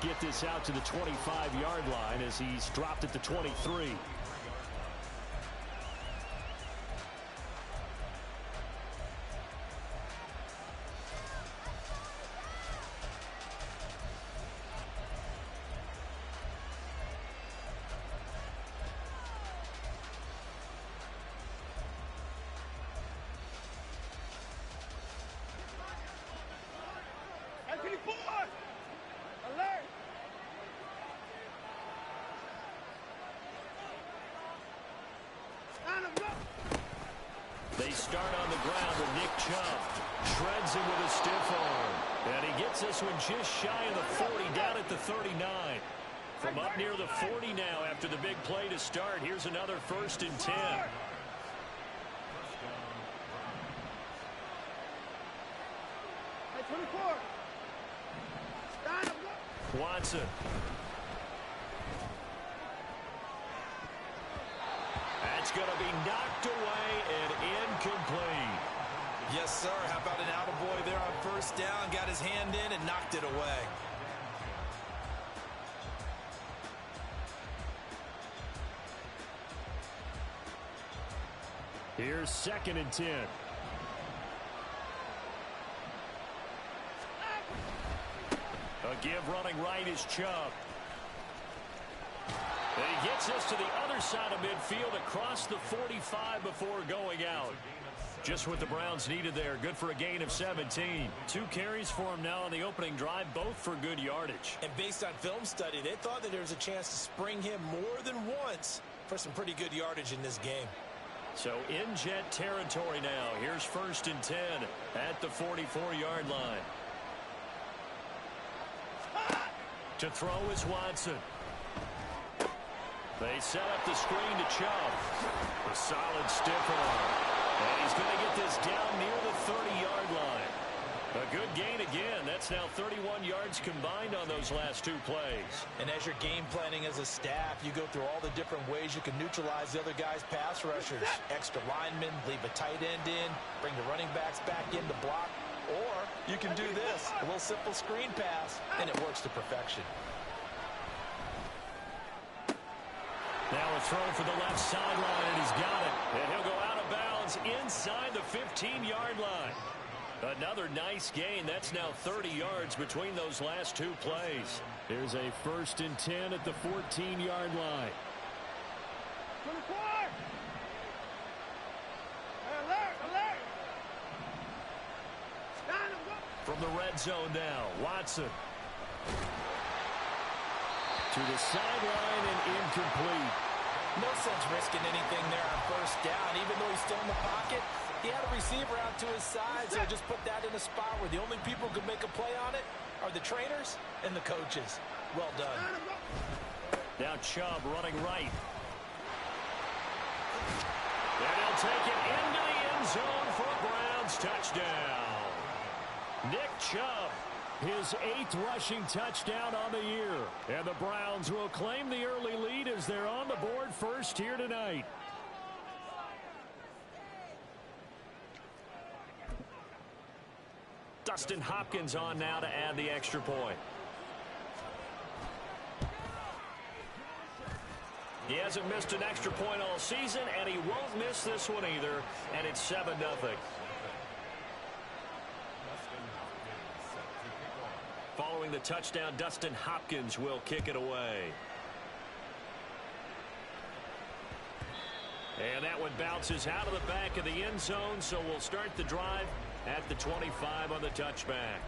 Get this out to the 25-yard line as he's dropped at the 23. They start on the ground with Nick Chubb. Shreds him with a stiff arm. And he gets this one just shy of the 40, down at the 39. From up near the 40 now after the big play to start. Here's another 1st and 10. Watson. That's going to be knocked away and incomplete. Yes, sir. How about an attaboy there on 1st down? Got his hand in and knocked it away. Here's 2nd and 10. A give running right is Chubb. And he gets this to the other side of midfield across the 45 before going out. Just what the Browns needed there. Good for a gain of 17. 2 carries for him now on the opening drive, both for good yardage. And based on film study, they thought that there was a chance to spring him more than once for some pretty good yardage in this game. So in Jet territory now. Here's 1st and 10 at the 44-yard line. To throw is Watson. They set up the screen to Chubb. A solid stiff arm. And he's going to get this down near the 30-yard line. A good gain again. That's now 31 yards combined on those last 2 plays. And as you're game planning as a staff, you go through all the different ways you can neutralize the other guy's pass rushers. Extra linemen, leave a tight end in, bring the running backs back in to block. Or you can do this, a little simple screen pass, and it works to perfection. Now a throw for the left sideline, and he's got it. And he'll go out of bounds inside the 15-yard line. Another nice gain. That's now 30 yards between those last 2 plays. Here's a 1st and 10 at the 14-yard line. From the red zone now, Watson. To the sideline and incomplete. No sense risking anything there on 1st down. Even though he's still in the pocket, he had a receiver out to his side, so just put that in a spot where the only people who can make a play on it are the trainers and the coaches. Well done. Now Chubb running right. And he'll take it into the end zone for a Browns touchdown. Nick Chubb, his 8th rushing touchdown on the year. And the Browns will claim the early lead as they're on the board first here tonight. Dustin Hopkins on now to add the extra point. He hasn't missed an extra point all season, and he won't miss this one either, and it's 7-0. Following the touchdown, Dustin Hopkins will kick it away. And that one bounces out of the back of the end zone, so we'll start the drive at the 25 on the touchback.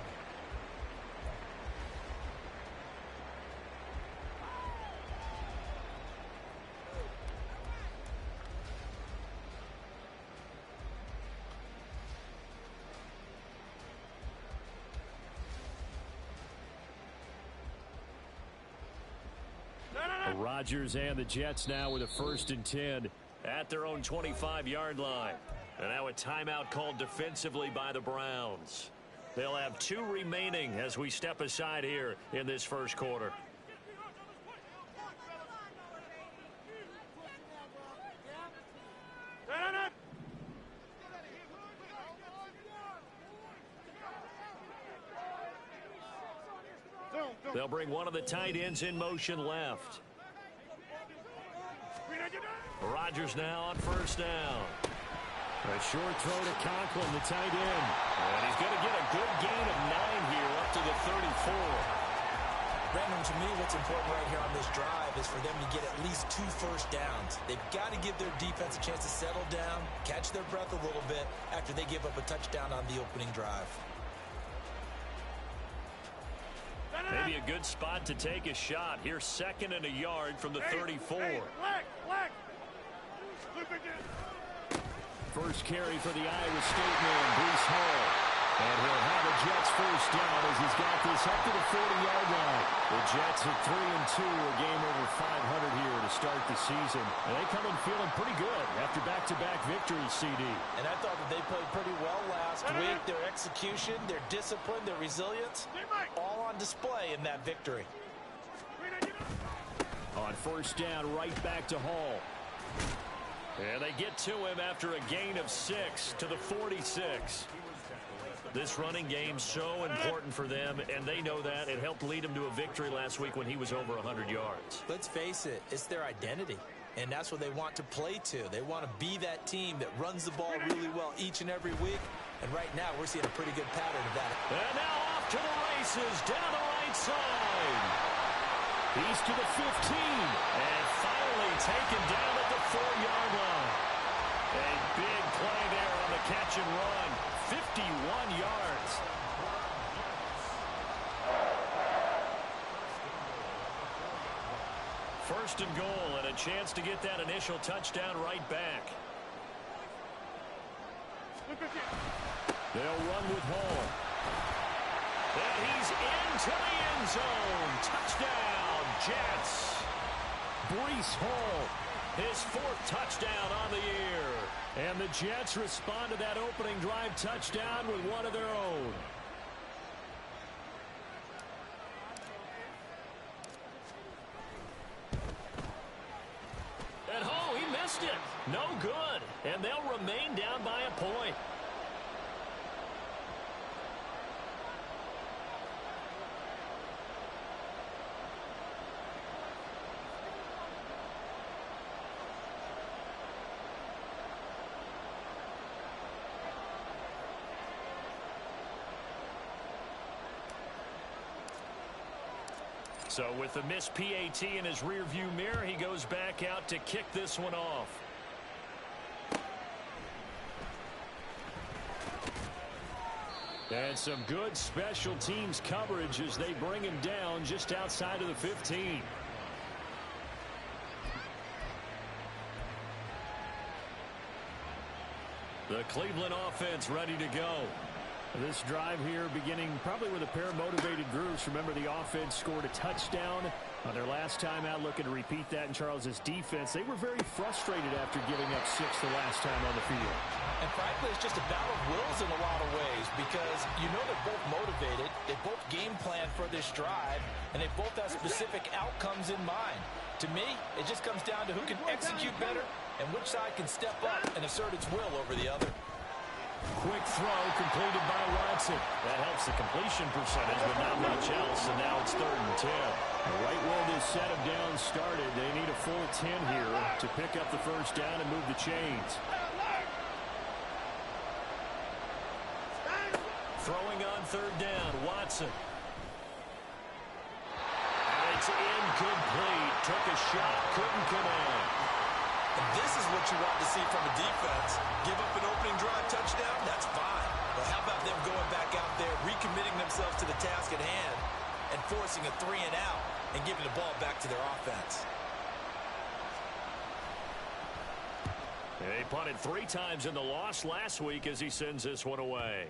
Rodgers and the Jets now with a 1st and 10 at their own 25-yard line. And now a timeout called defensively by the Browns. They'll have 2 remaining as we step aside here in this first quarter. Zoom. They'll bring one of the tight ends in motion left. Rodgers now on first down. A short throw to Conklin, the tight end. And he's going to get a good gain of 9 here up to the 34. Brandon, to me, what's important right here on this drive is for them to get at least 2 first downs. They've got to give their defense a chance to settle down, catch their breath a little bit after they give up a touchdown on the opening drive. Maybe a good spot to take a shot. Here's 2nd and a yard from the 34. First carry for the Iowa State man, Breece Hall. And he'll have a Jets first down as he's got this up to the 40-yard line. The Jets are 3-2, a game over 500 here to start the season. And they come in feeling pretty good after back-to-back victories, CD. And I thought that they played pretty well last week. Their execution, their discipline, their resilience, all on display in that victory. On first down, right back to Hall. And they get to him after a gain of 6 to the 46. This running game so important for them, and they know that. It helped lead them to a victory last week when he was over 100 yards. Let's face it, it's their identity, and that's what they want to play to. They want to be that team that runs the ball really well each and every week, and right now we're seeing a pretty good pattern of that. And now off to the races, down the right side. He's to the 15, and finally taken down at the 4-yard line. A big play there on the catch and run. 51 yards. First and goal, and a chance to get that initial touchdown right back. They'll run with Hall. And he's into the end zone. Touchdown, Jets. Breece Hall, his 4th touchdown on the year. And the Jets respond to that opening drive touchdown with one of their own. And oh, he missed it. No good. And they'll remain down by a point. So with the missed PAT in his rearview mirror, he goes back out to kick this one off. And some good special teams coverage as they bring him down just outside of the 15. The Cleveland offense ready to go. This drive here beginning probably with a pair of motivated groups. Remember, the offense scored a touchdown on their last time out, looking to repeat that in Charles's defense. They were very frustrated after giving up 6 the last time on the field. And frankly, it's just a battle of wills in a lot of ways because you know they're both motivated. They both game plan for this drive, and they both have specific outcomes in mind. To me, it just comes down to who can execute better and which side can step up and assert its will over the other. Quick throw completed by Watson. That helps the completion percentage, but not much else, and now it's 3rd and 10. Right where this set of downs started, they need a full 10 here to pick up the first down and move the chains. Throwing on 3rd down, Watson. And it's incomplete. Took a shot, couldn't connect. And this is what you want to see from a defense. Give up an opening drive touchdown, that's fine. But how about them going back out there, recommitting themselves to the task at hand, and forcing a 3 and out, and giving the ball back to their offense. They punted 3 times in the loss last week as he sends this one away.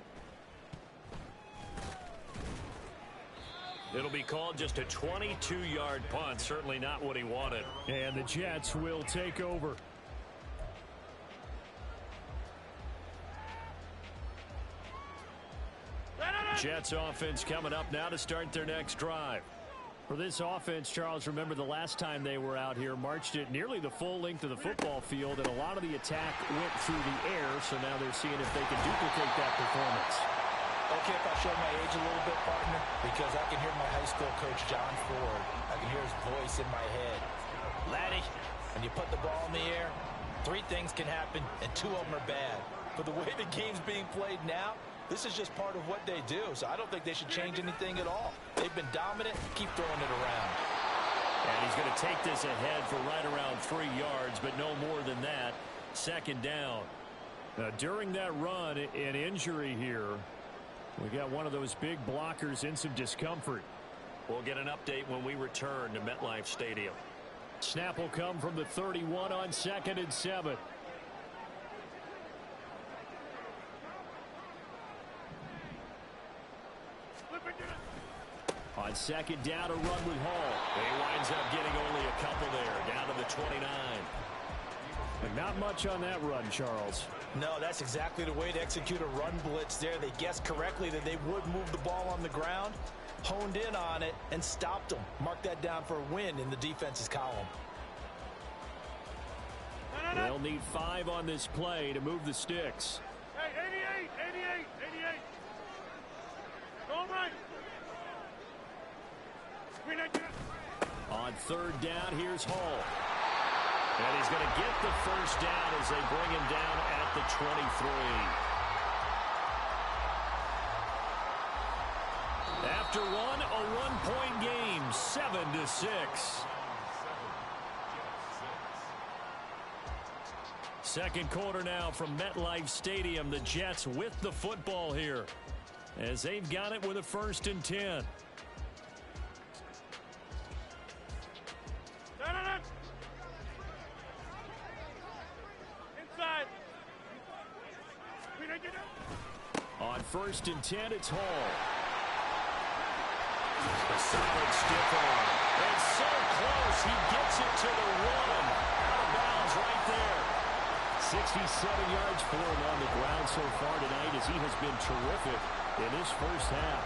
It'll be called just a 22-yard punt. Certainly not what he wanted. And the Jets will take over. Jets offense coming up now to start their next drive. For this offense, Charles, remember the last time they were out here, marched it nearly the full length of the football field, and a lot of the attack went through the air, so now they're seeing if they can duplicate that performance. Okay, if I show my age a little bit, partner, because I can hear my high school coach, John Ford. I can hear his voice in my head. Laddie, when you put the ball in the air, 3 things can happen, and 2 of them are bad. For the way the game's being played now, this is just part of what they do, so I don't think they should change anything at all. They've been dominant. Keep throwing it around. And he's going to take this ahead for right around 3 yards, but no more than that. Second down. Now, during that run, an injury here. We got one of those big blockers in some discomfort. We'll get an update when we return to MetLife Stadium. Snap will come from the 31 on 2nd and 7. On 2nd down, a run with Hall. He winds up getting only a couple there, down to the 29. But not much on that run, Charles. No, that's exactly the way to execute a run blitz there. They guessed correctly that they would move the ball on the ground, honed in on it, and stopped them. Mark that down for a win in the defense's column. They'll need 5 on this play to move the sticks. Hey, 88. All right. On 3rd down, here's Hall. And he's going to get the first down as they bring him down at the 23. After one, a 1-point game, 7-6. Second quarter now from MetLife Stadium. The Jets with the football here as they've got it with a 1st and 10. Inside. On 1st and 10, it's Hall. A solid stiff arm. And so close, he gets it to the 1. Out of bounds right there. 67 yards for him on the ground so far tonight as he has been terrific in this first half.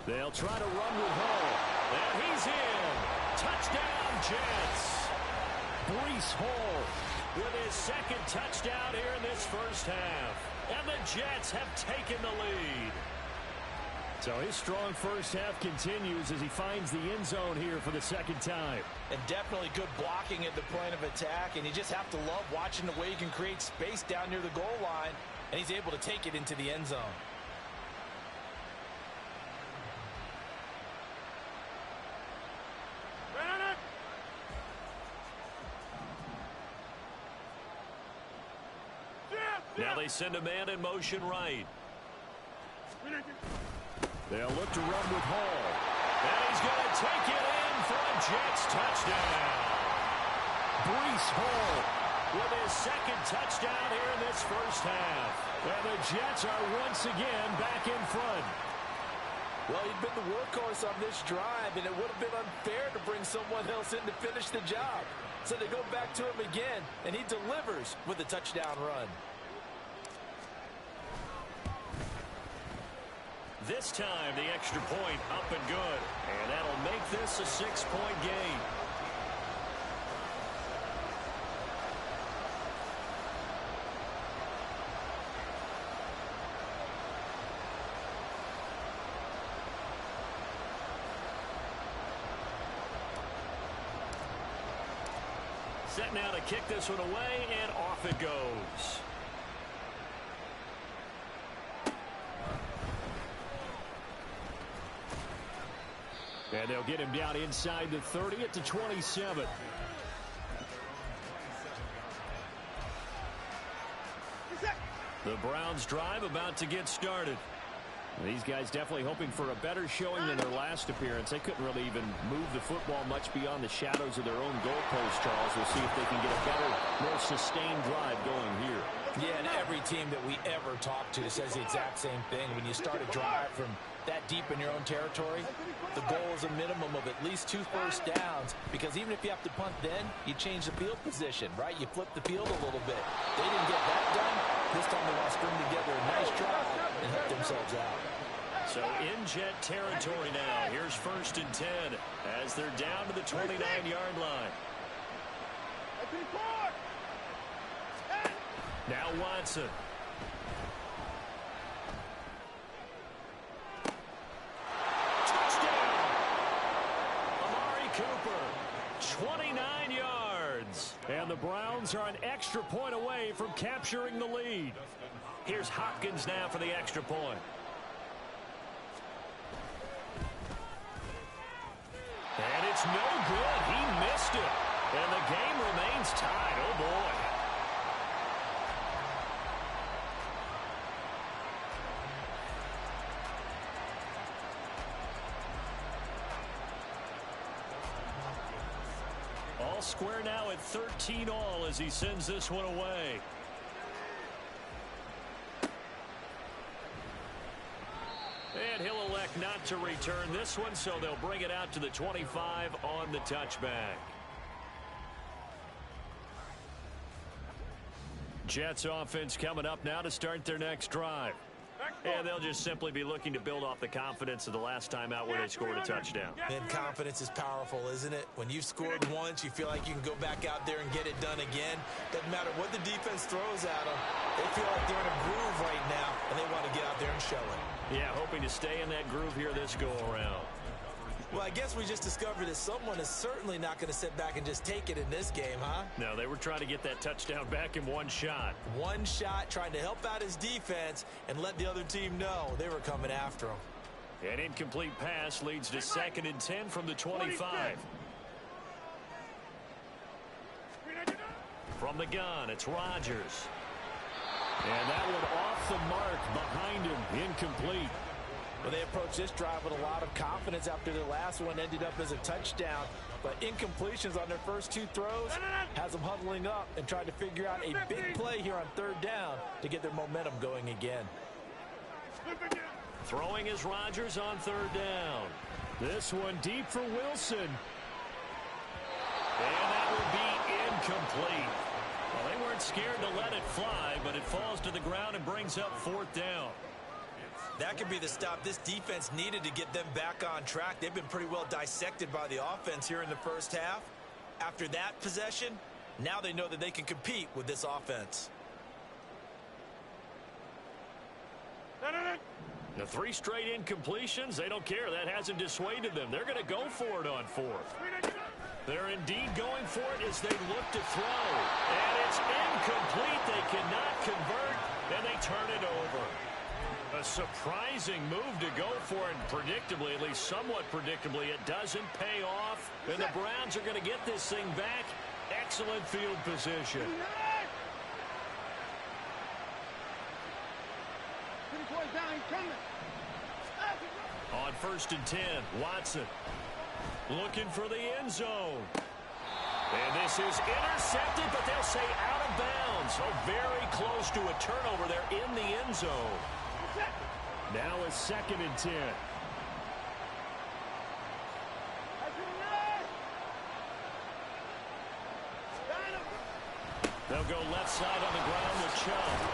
They'll try to run with Hall. And he's in. Touchdown, Jets. Breece Hall with his 2nd touchdown here in this first half. And the Jets have taken the lead. So his strong first half continues as he finds the end zone here for the 2nd time. And definitely good blocking at the point of attack. And you just have to love watching the way he can create space down near the goal line. And he's able to take it into the end zone. Now they send a man in motion right. They'll look to run with Hall. And he's going to take it in for a Jets touchdown. Breece Hall with his 2nd touchdown here in this first half. And the Jets are once again back in front. Well, he'd been the workhorse on this drive, and it would have been unfair to bring someone else in to finish the job. So they go back to him again, and he delivers with a touchdown run. This time, the extra point up and good. And that'll make this a 6-point game. Set now to kick this one away, and off it goes. And they'll get him down inside the 30 at the 27. The Browns drive about to get started. These guys definitely hoping for a better showing than their last appearance. They couldn't really even move the football much beyond the shadows of their own goalpost, Charles. We'll see if they can get a better, more sustained drive going here. Yeah, and every team that we ever talk to says the exact same thing. When you start a drive from that deep in your own territory, the goal is a minimum of at least 2 first downs, because even if you have to punt then, you change the field position, right? You flip the field a little bit. They didn't get that done. This time they want to string together a nice drive and help themselves out. So in Jet territory now. Here's 1st and 10 as they're down to the 29-yard line. Now Watson. Touchdown! Amari Cooper, 29 yards. And the Browns are an extra point away from capturing the lead. Here's Hopkins now for the extra point. And it's no good. He missed it. And the game remains tied. Oh, boy. All square now at 13 all as he sends this one away. And he'll elect not to return this one, so they'll bring it out to the 25 on the touchback. Jets offense coming up now to start their next drive. And they'll just simply be looking to build off the confidence of the last time out where they scored a touchdown. And confidence is powerful, isn't it? When you've scored once, you feel like you can go back out there and get it done again. Doesn't matter what the defense throws at them. They feel like they're in a groove right now, and they want to get out there and show it. Yeah, hoping to stay in that groove here this go-around. Well, I guess we just discovered that someone is certainly not going to sit back and just take it in this game, huh? No, they were trying to get that touchdown back in one shot. One shot, trying to help out his defense and let the other team know they were coming after him. An incomplete pass leads to 2nd and 10 from the 25. From the gun, it's Rodgers. And that one off the mark behind him, incomplete. Well, they approached this drive with a lot of confidence after their last one ended up as a touchdown. But incompletions on their first two throws has them huddling up and trying to figure out a big play here on 3rd down to get their momentum going again. Throwing is Rodgers on 3rd down. This one deep for Wilson. And that will be incomplete. Well, they weren't scared to let it fly, but it falls to the ground and brings up 4th down. That could be the stop this defense needed to get them back on track. They've been pretty well dissected by the offense here in the first half. After that possession, now they know that they can compete with this offense. The 3 straight incompletions, they don't care. That hasn't dissuaded them. They're going to go for it on 4th. They're indeed going for it as they look to throw. And it's incomplete. They cannot convert, and they turn it over. A surprising move to go for it, and predictably, at least somewhat predictably, it doesn't pay off. And the Browns are going to get this thing back. Excellent field position. On 1st and 10, Watson looking for the end zone. And this is intercepted, but they'll say out of bounds. So very close to a turnover there in the end zone. Now a 2nd and 10. They'll go left side on the ground with Chubb.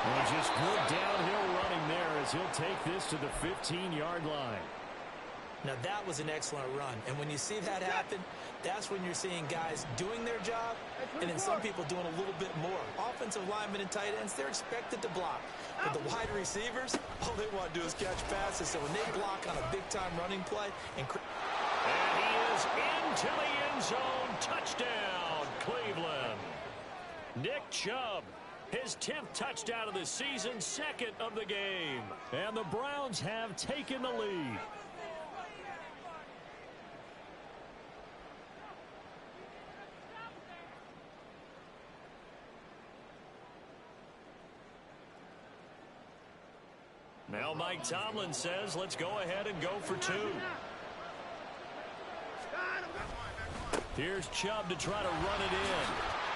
And just good downhill running there as he'll take this to the 15-yard line. Now that was an excellent run, and when you see that happen, that's when you're seeing guys doing their job and then some people doing a little bit more. Offensive linemen and tight ends, they're expected to block. But the wide receivers, all they want to do is catch passes. So when they block on a big-time running play. And he is into the end zone. Touchdown, Cleveland. Nick Chubb, his 10th touchdown of the season, 2nd of the game. And the Browns have taken the lead. Now Mike Tomlin says, let's go ahead and go for 2. Here's Chubb to try to run it in.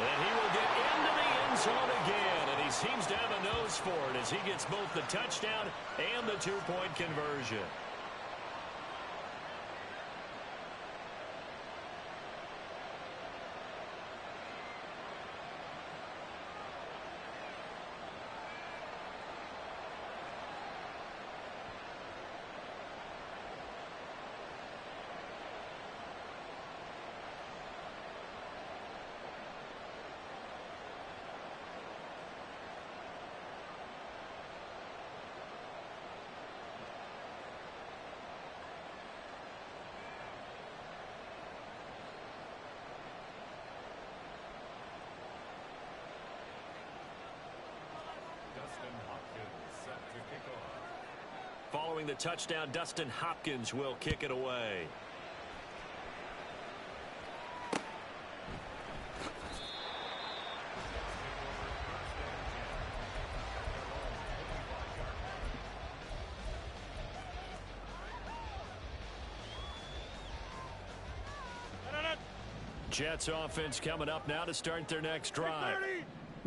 And he will get into the end zone again. And he seems to have a nose for it as he gets both the touchdown and the 2-point conversion. Following the touchdown, Dustin Hopkins will kick it away. Jets offense coming up now to start their next drive.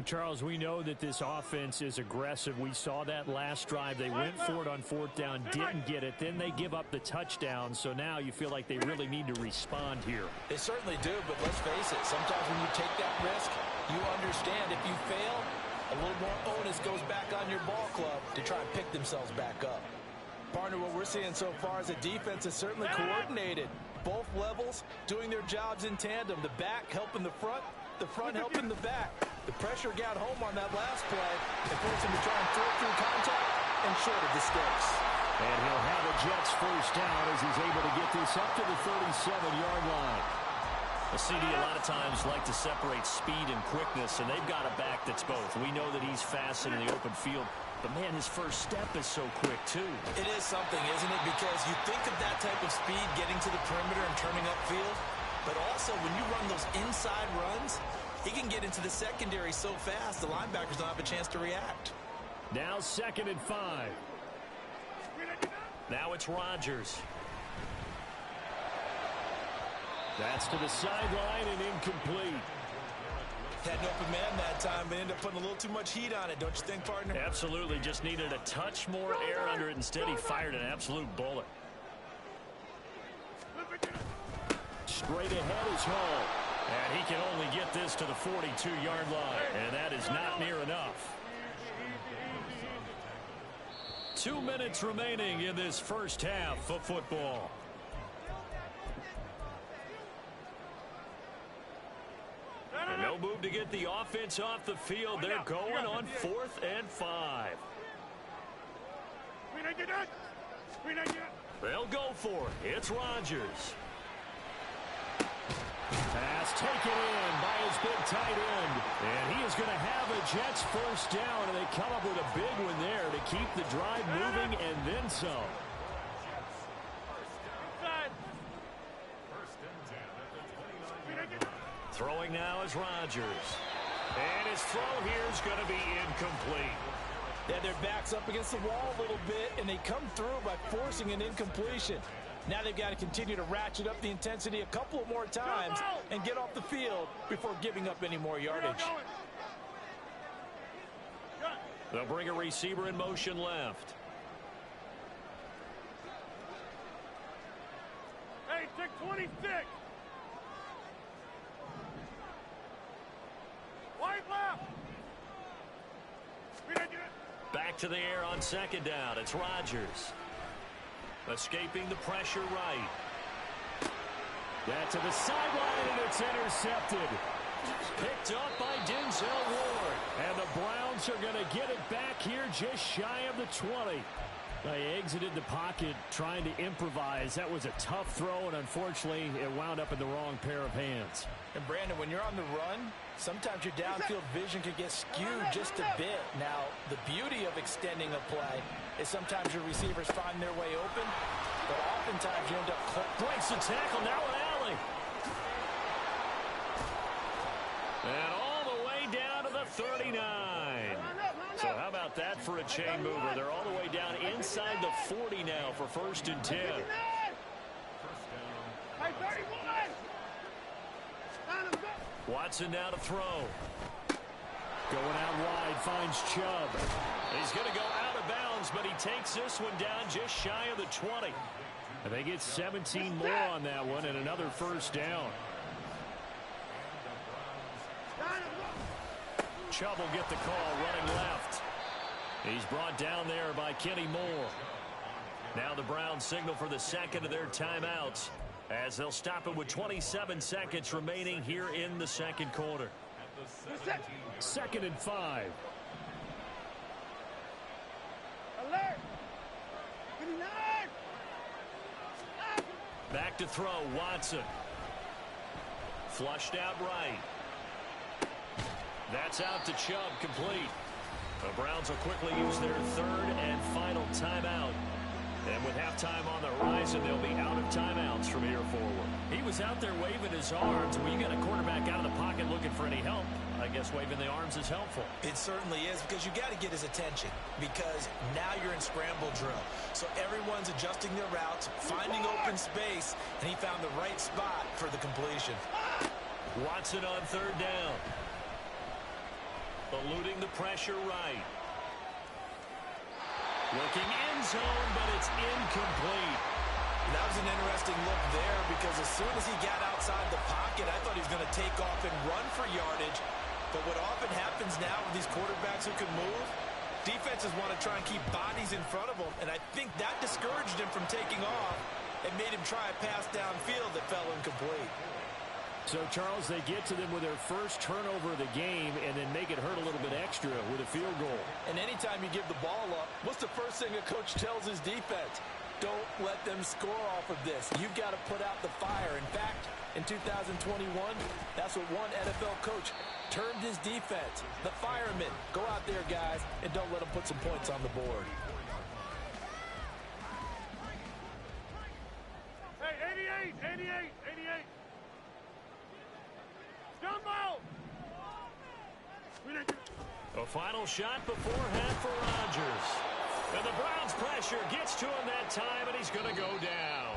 Charles, we know that this offense is aggressive. We saw that last drive. They went for it on fourth down, didn't get it. Then they give up the touchdown. So now you feel like they really need to respond here. They certainly do, but let's face it. Sometimes when you take that risk, you understand if you fail, a little more onus goes back on your ball club to try and pick themselves back up. Partner, what we're seeing so far is a defense is certainly coordinated. Both levels doing their jobs in tandem. The back helping the front helping the back. The pressure got home on that last play and forced him to try and throw through contact and shorted the sticks. And he'll have a Jets first down as he's able to get this up to the 37-yard line. The CD a lot of times like to separate speed and quickness, and they've got a back that's both. We know that he's fast in the open field, but, man, his first step is so quick, too. It is something, isn't it? Because you think of that type of speed getting to the perimeter and turning upfield, but also when you run those inside runs, he can get into the secondary so fast the linebackers don't have a chance to react. Now 2nd and 5. Now it's Rodgers. That's to the sideline and incomplete. Had an open man that time, but ended up putting a little too much heat on it, don't you think, partner? Absolutely. Just needed a touch more air under it. Instead, he fired an absolute bullet. Straight ahead is Hall. And he can only get this to the 42-yard line, and that is not near enough. 2 minutes remaining in this first half of football. And no move to get the offense off the field. They're going on 4th and 5. They'll go for it. It's Rodgers. Pass taken in by his big tight end. And he is going to have a Jets first down, and they come up with a big one there to keep the drive moving and then some. Throwing now is Rodgers. And his throw here is going to be incomplete. They had their backs up against the wall a little bit, and they come through by forcing an incompletion. Now they've got to continue to ratchet up the intensity a couple of more times and get off the field before giving up any more yardage. They'll bring a receiver in motion left. Hey, take 26. Wide left. Back to the air on 2nd down. It's Rodgers. Escaping the pressure right. That to the sideline, and it's intercepted. Picked up by Denzel Ward. And the Browns are going to get it back here just shy of the 20. They exited the pocket trying to improvise. That was a tough throw, and unfortunately, it wound up in the wrong pair of hands. And, Brandon, when you're on the run, sometimes your downfield vision can get skewed just a bit. Now, the beauty of extending a play is sometimes your receivers find their way open, but oftentimes you end up breaks the tackle. Now an alley. And all the way down to the 39. So how about that for a chain mover? They're all the way down inside the 40 now for 1st and 10. Watson now to throw. Going out wide, finds Chubb. He's going to go out of bounds, but he takes this one down just shy of the 20. And they get 17 more on that one and another first down. Chubb will get the call running left. He's brought down there by Kenny Moore. Now the Browns signal for the second of their timeouts as they'll stop it with 27 seconds remaining here in the second quarter. 2nd and 5. Alert! Back to throw, Watson. Flushed out right. That's out to Chubb, complete. The Browns will quickly use their 3rd and final timeout And with halftime on the horizon, they'll be out of timeouts from here forward. He was out there waving his arms. When you got a quarterback out of the pocket looking for any help, I guess waving the arms is helpful. It certainly is, because you got to get his attention, because now you're in scramble drill. So everyone's adjusting their routes, finding open space, and he found the right spot for the completion. Watson on third down. Eluding the pressure right. Looking end zone, but it's incomplete. That was an interesting look there, because as soon as he got outside the pocket, I thought he was going to take off and run for yardage. But what often happens now with these quarterbacks who can move, defenses want to try and keep bodies in front of them, and I think that discouraged him from taking off and made him try a pass downfield that fell incomplete. So, Charles, they get to them with their first turnover of the game and then make it hurt a little bit extra with a field goal. And anytime you give the ball up, what's the first thing a coach tells his defense? Don't let them score off of this. You've got to put out the fire. In fact, in 2021, that's what one NFL coach termed his defense. The firemen. Go out there, guys, and don't let them put some points on the board. Hey, 88, 88, 88. Stumble! A final shot beforehand for Rodgers. And the Browns' pressure gets to him that time, and he's going to go down.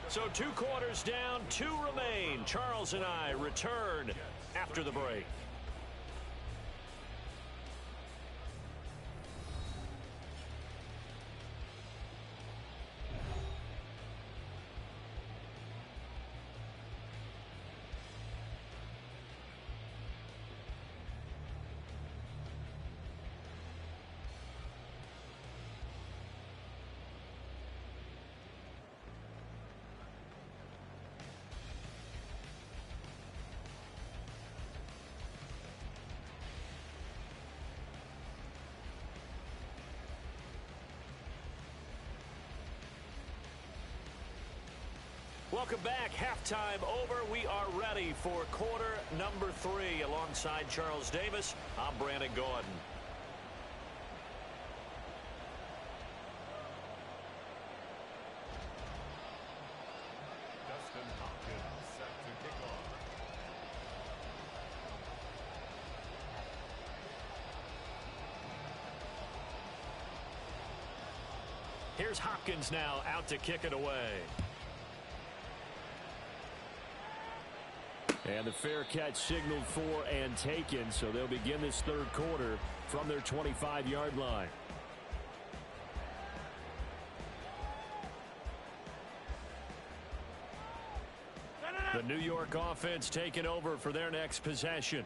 So 2 quarters down, 2 remain. Charles and I return after the break. Welcome back. Halftime over. We are ready for quarter number 3. Alongside Charles Davis, I'm Brandon Gordon. Here's Hopkins now out to kick it away. And the fair catch signaled for and taken, so they'll begin this third quarter from their 25-yard line. The New York offense taking over for their next possession.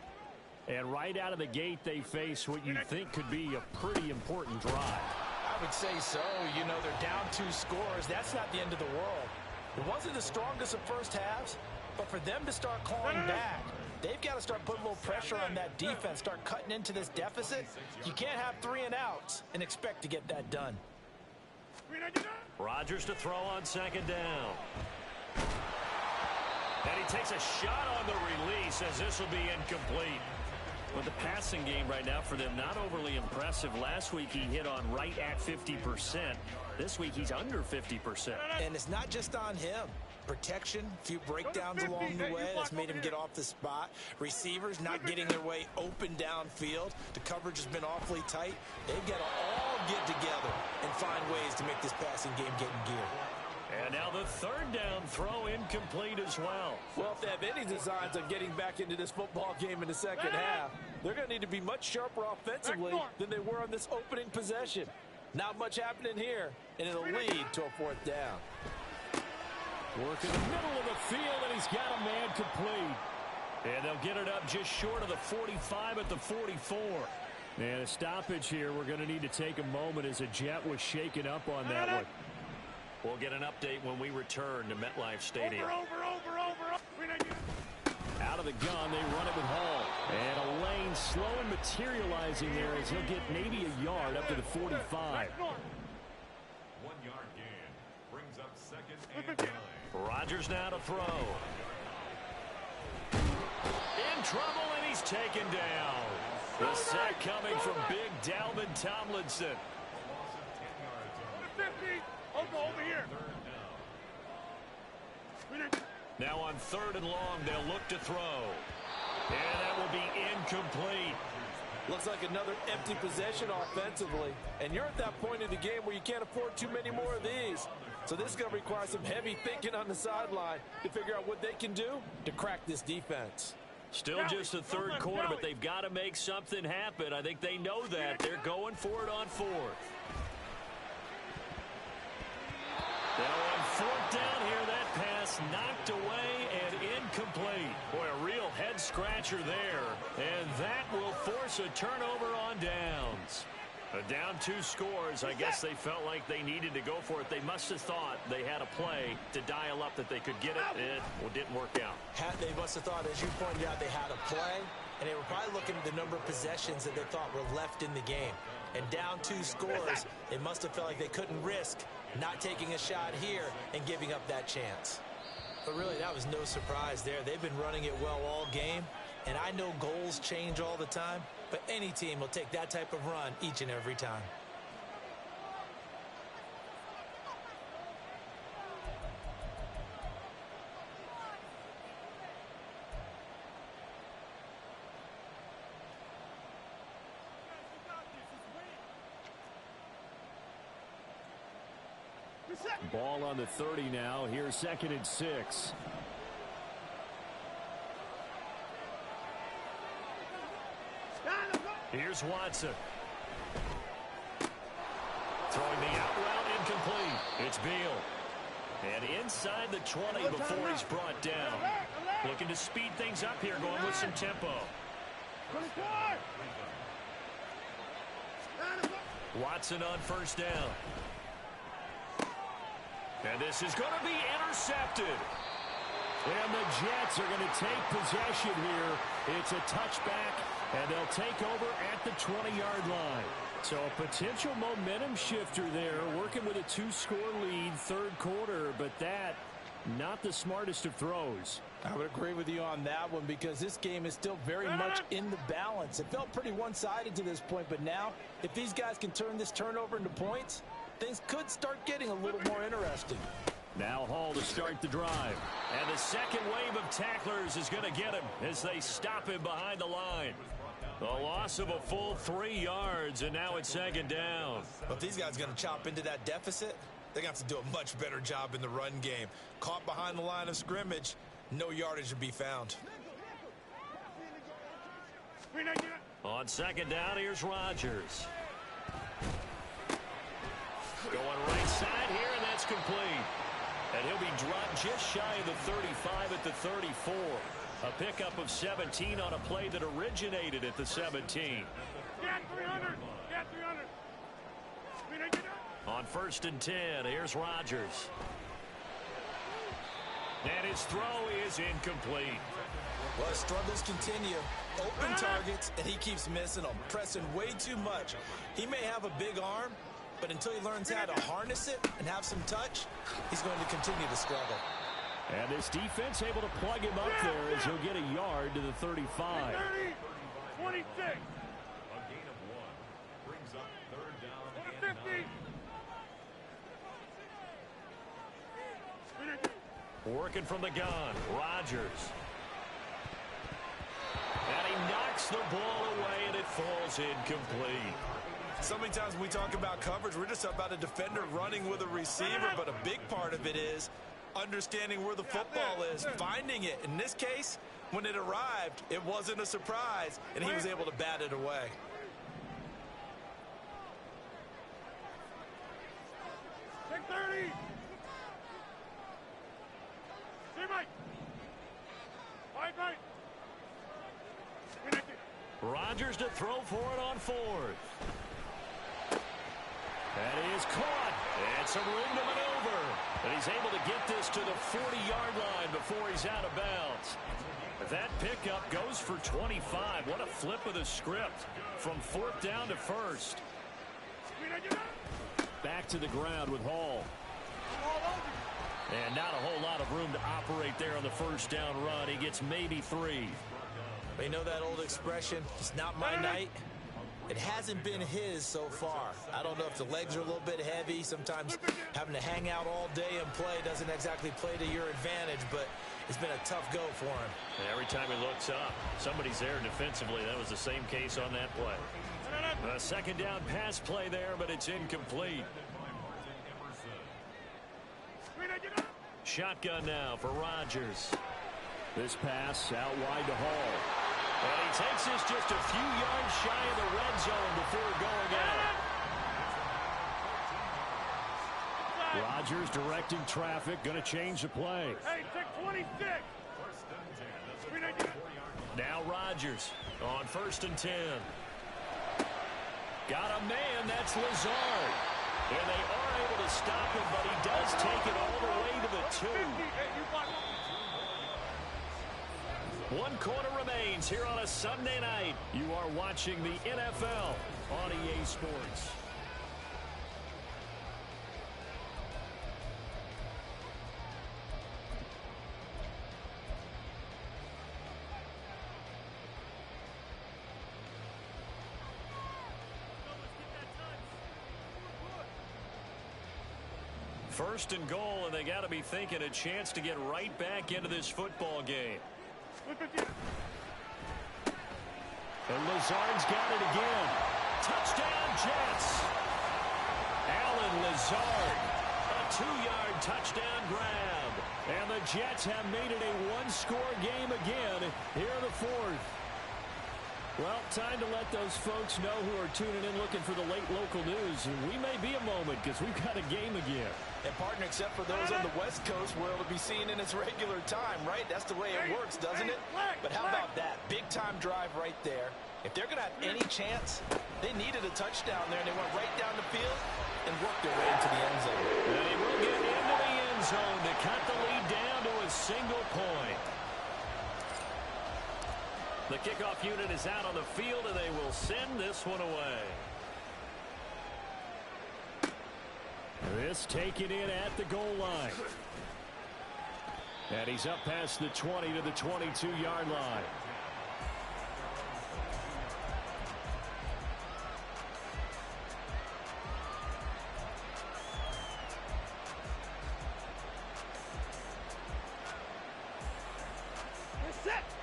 And right out of the gate, they face what you think could be a pretty important drive. I would say so. You know, they're down 2 scores. That's not the end of the world. It wasn't the strongest of first halves, but for them to start clawing back, they've got to start putting a little pressure on that defense, start cutting into this deficit. You can't have 3 and outs and expect to get that done. Rodgers to throw on second down. And he takes a shot on the release as this will be incomplete. But the passing game right now for them, not overly impressive. Last week he hit on right at 50%. This week he's under 50%. And it's not just on him. Protection, a few breakdowns along the way that's made him get off the spot. Receivers not getting their way open downfield. The coverage has been awfully tight. They've got to all get together and find ways to make this passing game get in gear. And now the third down throw incomplete as well. Well, if they have any designs on getting back into this football game in the second half, they're going to need to be much sharper offensively than they were on this opening possession. Not much happening here, and it'll lead to a 4th down. Work in the middle of the field, and he's got a man complete. And they'll get it up just short of the 45 at the 44. And a stoppage here. We're going to need to take a moment as a Jet was shaken up on that one. We'll get an update when we return to MetLife Stadium. Out of the gun, they run it with Hall. And a lane slow and materializing there as he'll get maybe a yard up to the 45. 1-yard gain brings up 2nd and 9. Rodgers now to throw. In trouble, and he's taken down. The sack coming from big Dalvin Tomlinson. A loss of 10 yards on the 50. over here. Now on 3rd and long, they'll look to throw. And that will be incomplete. Looks like another empty possession offensively. And you're at that point in the game where you can't afford too many more of these. So this is going to require some heavy thinking on the sideline to figure out what they can do to crack this defense. Still just the 3rd quarter, but they've got to make something happen. I think they know that. They're going for it on 4th. Now on 4th down here, that pass knocked away and incomplete. Boy, a real head-scratcher there. And that will force a turnover on downs. Down 2 scores. I guess they felt like they needed to go for it. They must have thought they had a play to dial up that they could get it. It didn't work out. They must have thought, as you pointed out, they had a play, and they were probably looking at the number of possessions that they thought were left in the game. And down 2 scores, they must have felt like they couldn't risk not taking a shot here and giving up that chance. But really, that was no surprise there. They've been running it well all game, and I know goals change all the time, but any team will take that type of run each and every time. Ball on the 30 now. Here's 2nd and 6. Here's Watson. Throwing the out route incomplete. It's Beal. And inside the 20 before he's brought down. Looking to speed things up here, going with some tempo. Watson on 1st down. And this is going to be intercepted. And the Jets are going to take possession here. It's a touchback, and they'll take over at the 20-yard line. So a potential momentum shifter there, working with a 2-score lead, 3rd quarter, but that, not the smartest of throws. I would agree with you on that one because this game is still very much in the balance. It felt pretty one-sided to this point, but now, if these guys can turn this turnover into points, things could start getting a little more interesting. Now Hall to start the drive. And the second wave of tacklers is going to get him as they stop him behind the line. A loss of a full 3 yards, and now it's 2nd down. But if these guys are going to chop into that deficit, they're going to have to do a much better job in the run game. Caught behind the line of scrimmage, no yardage to be found. On 2nd down, here's Rodgers. Going right side here, and that's complete. And he'll be dropped just shy of the 35 at the 34. A pickup of 17 on a play that originated at the 17. Get 300. Get 300. On 1st and 10, here's Rodgers. And his throw is incomplete. Well, his struggles continue. Open targets, and he keeps missing them, pressing way too much. He may have a big arm, but until he learns how to harness it and have some touch, he's going to continue to struggle. And this defense able to plug him up there as he'll get a yard to the 35. 30, 26. A gain of 1 brings up 3rd down and 50. 9. Working from the gun, Rodgers. And he knocks the ball away, and it falls incomplete. So many times when we talk about coverage, we're just about a defender running with a receiver, but a big part of it is understanding where the football is, finding it. In this case, when it arrived, it wasn't a surprise, and he was able to bat it away. Take 30. See, Mike. Mike. Rodgers to throw for it on 4th. And he is caught. And some room to maneuver. And he's able to get this to the 40-yard line before he's out of bounds. That pickup goes for 25. What a flip of the script from 4th down to 1st. Back to the ground with Hall. And not a whole lot of room to operate there on the 1st down run. He gets maybe 3. You know that old expression, it's not my night? It hasn't been his so far. I don't know if the legs are a little bit heavy. Sometimes having to hang out all day and play doesn't exactly play to your advantage, but it's been a tough go for him. And every time he looks up, somebody's there defensively. That was the same case on that play. A second down pass play there, but it's incomplete. Shotgun now for Rodgers. This pass out wide to Hall. And he takes this just a few yards shy of the red zone before going out. Rodgers directing traffic, going to change the play. Hey, take 26. Now Rodgers on 1st and 10. Got a man, that's Lazard. And they are able to stop him, but he does take it all the way to the 2. 1 quarter remains here on a Sunday night. You are watching the NFL on EA Sports. First and goal, and they got to be thinking a chance to get right back into this football game. And Lazard's got it again. Touchdown, Jets. Alan Lazard, a 2-yard touchdown grab. And the Jets have made it a one-score game again here in the 4th. Well, time to let those folks know who are tuning in looking for the late local news. We may be a moment because we've got a game again. And partner, except for those on the West Coast where it'll be seen in its regular time, right? That's the way it works, doesn't it? But how about that? Big-time drive right there. If they're going to have any chance, they needed a touchdown there, and they went right down the field and worked their way into the end zone. And he will get into the end zone to cut the lead down to a single point. The kickoff unit is out on the field, and they will send this one away. This taken in at the goal line. And he's up past the 20 to the 22-yard line.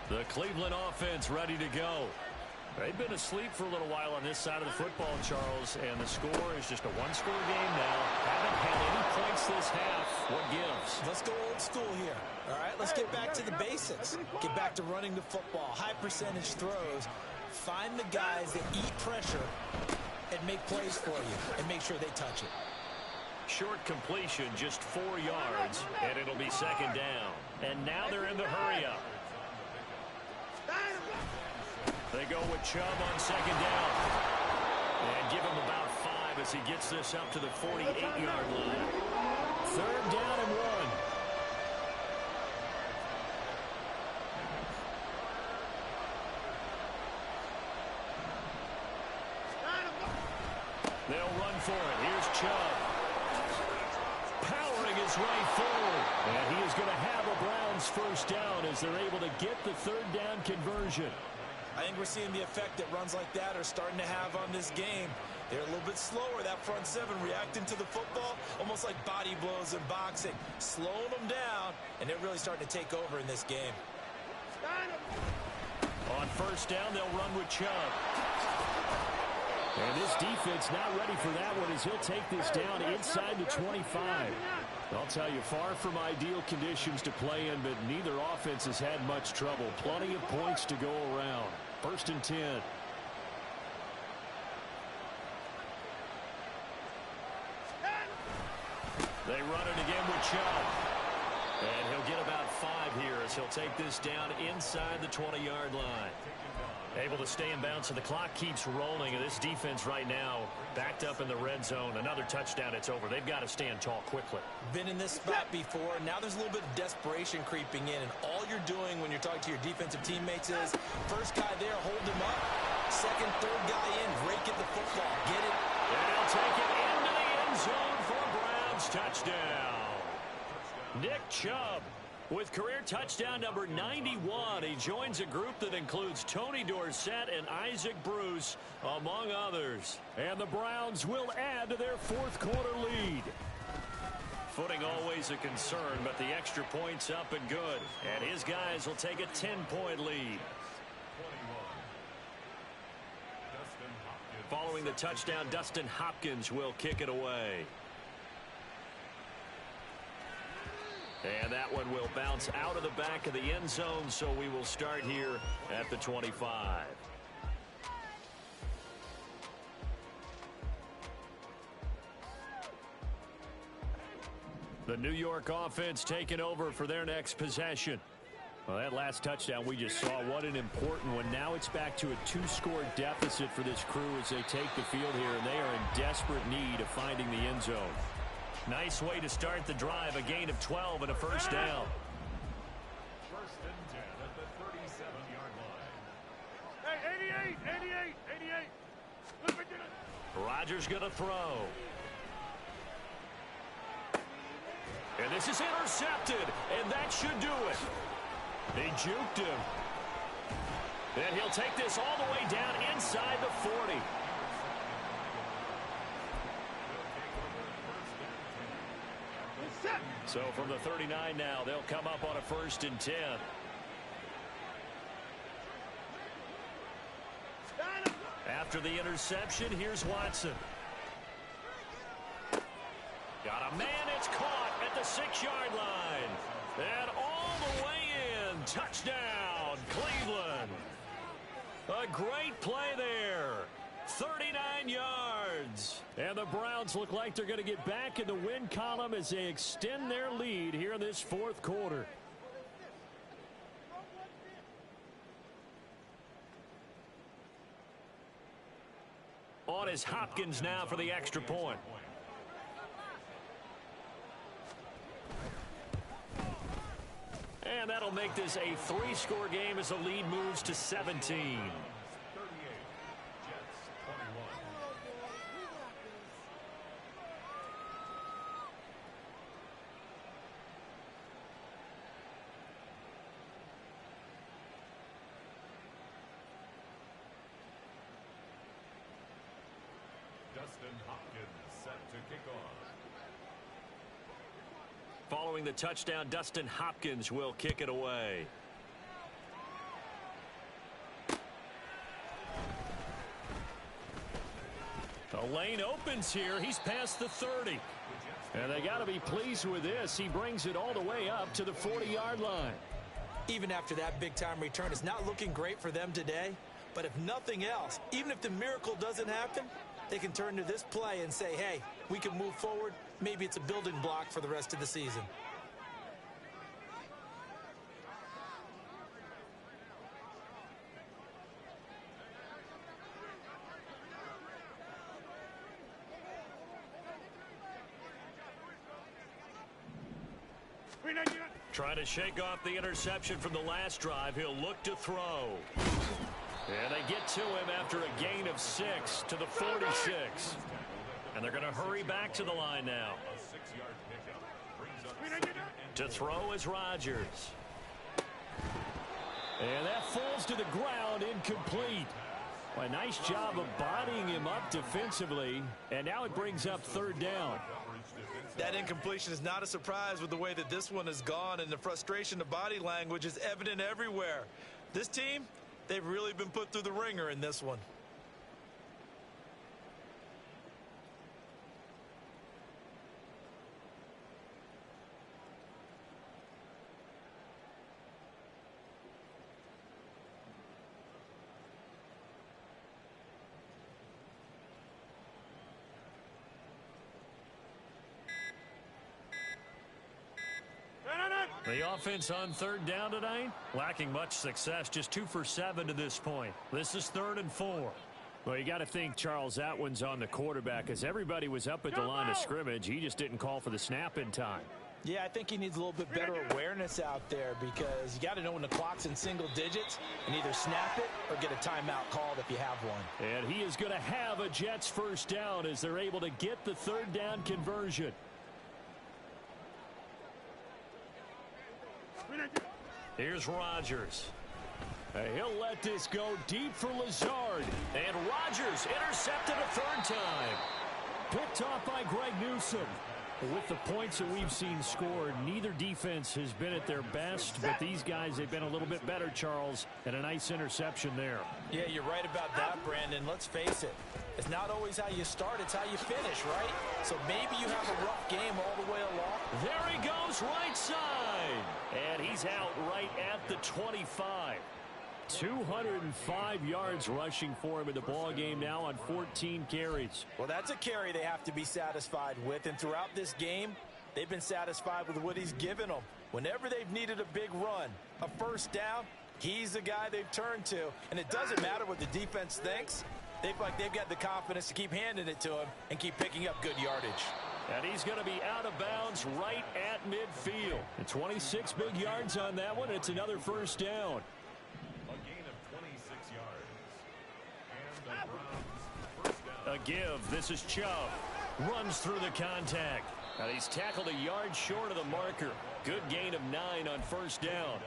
The Cleveland offense ready to go. They've been asleep for a little while on this side of the football, Charles, and the score is just a one-score game now. Haven't had any points this half. What gives? Let's go old school here. All right, let's get back to the basics. Get back to running the football, high percentage throws. Find the guys that eat pressure and make plays for you and make sure they touch it. Short completion, just 4 yards, and it'll be second down. And now they're in the hurry-up. They go with Chubb on second down. And give him about 5 as he gets this up to the 48-yard line. 3rd down and 1. They'll run for it. Here's Chubb. Powering his way forward. And he is going to have a Browns first down as they're able to get the 3rd down conversion. I think we're seeing the effect that runs like that are starting to have on this game. They're a little bit slower, that front 7, reacting to the football, almost like body blows in boxing, slowing them down, and they're really starting to take over in this game. On first down, they'll run with Chubb. And this defense not ready for that one as he'll take this down inside the 25. I'll tell you, far from ideal conditions to play in, but neither offense has had much trouble. Plenty of points to go around. 1st and 10. They run it again with Chubb. And he'll get about 5 here as he'll take this down inside the 20-yard line. Able to stay in bounds, so the clock keeps rolling. And this defense right now backed up in the red zone. Another touchdown, it's over. They've got to stand tall quickly. Been in this spot before. Now there's a little bit of desperation creeping in. And all you're doing when you're talking to your defensive teammates is, first guy there, hold him up. Second, third guy in, rake at the football. Get it? And he'll take it into the end zone for a Browns touchdown. Nick Chubb With career touchdown number 91, he joins a group that includes Tony Dorsett and Isaac Bruce, among others. And the Browns will add to their fourth quarter lead. Footing always a concern, but the extra point's up and good. And his guys will take a 10-point lead. Following the touchdown, Dustin Hopkins will kick it away. And that one will bounce out of the back of the end zone, so we will start here at the 25. The New York offense taking over for their next possession. Well, that last touchdown we just saw, what an important one. Now it's back to a 2-score deficit for this crew as they take the field here, and they are in desperate need of finding the end zone. Nice way to start the drive, a gain of 12 and a first down. First and 10 at the 37-yard line. Hey, 88. Look at it. Rodgers going to throw. And this is intercepted, and that should do it. They juked him. And he'll take this all the way down inside the 40. So from the 39 now, they'll come up on a 1st and 10. After the interception, here's Watson. Got a man, it's caught at the 6-yard line. And all the way in, touchdown, Cleveland. A great play there. 39 yards. And the Browns look like they're going to get back in the win column as they extend their lead here in this fourth quarter. On is Hopkins now for the extra point. And that'll make this a 3-score game as the lead moves to 17. Dustin Hopkins set to kick off. Following the touchdown, Dustin Hopkins will kick it away. The lane opens here. He's past the 30. And they got to be pleased with this. He brings it all the way up to the 40-yard line. Even after that big-time return, it's not looking great for them today. But if nothing else, even if the miracle doesn't happen, they can turn to this play and say, hey, we can move forward. Maybe it's a building block for the rest of the season. Trying to shake off the interception from the last drive. He'll look to throw. And they get to him after a gain of 6 to the 46. And they're going to hurry back to the line now. To throw is Rodgers. And that falls to the ground, incomplete. A nice job of bodying him up defensively. And now it brings up 3rd down. That incompletion is not a surprise with the way that this one has gone, and the frustration of body language is evident everywhere. This team, they've really been put through the ringer in this one. The offense on 3rd down tonight, lacking much success, just 2 for 7 to this point. This is 3rd and 4. Well, you got to think, Charles, that one's on the quarterback, as everybody was up at the line of scrimmage. He just didn't call for the snap in time. Yeah, I think he needs a little bit better awareness out there, because you got to know when the clock's in single digits and either snap it or get a timeout called if you have one. And he is going to have a Jets 1st down as they're able to get the 3rd down conversion. Here's Rodgers. He'll let this go deep for Lazard. And Rodgers intercepted a third time. Picked off by Greg Newsome. With the points that we've seen scored, neither defense has been at their best, but these guys have been a little bit better, Charles, and a nice interception there. Yeah, you're right about that, Brandon. Let's face it. It's not always how you start, it's how you finish, right? So maybe you have a rough game all the way along. There he goes, right side. And he's out right at the 25. 205 yards rushing for him in the ball game now on 14 carries. Well, that's a carry they have to be satisfied with, and throughout this game, they've been satisfied with what he's given them. Whenever they've needed a big run, a first down, he's the guy they've turned to, and it doesn't matter what the defense thinks. They've got the confidence to keep handing it to him and keep picking up good yardage. And he's going to be out of bounds right at midfield. And 26 big yards on that one. It's another first down. A gain of 26 yards. And the Browns first down. A give. This is Chubb. Runs through the contact. And he's tackled a yard short of the marker. Good gain of 9 on first down.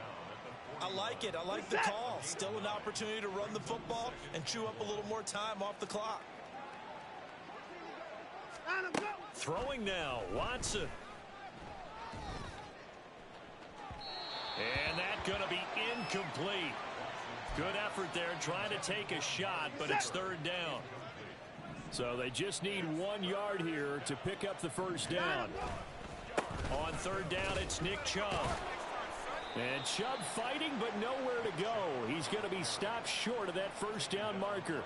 I like it. I like the call. Still an opportunity to run the football and chew up a little more time off the clock. Throwing now, Watson. And that's going to be incomplete. Good effort there trying to take a shot, but it's third down. So they just need 1 yard here to pick up the first down. On third down, it's Nick Chubb. And Chubb fighting, but nowhere to go. He's going to be stopped short of that first down marker.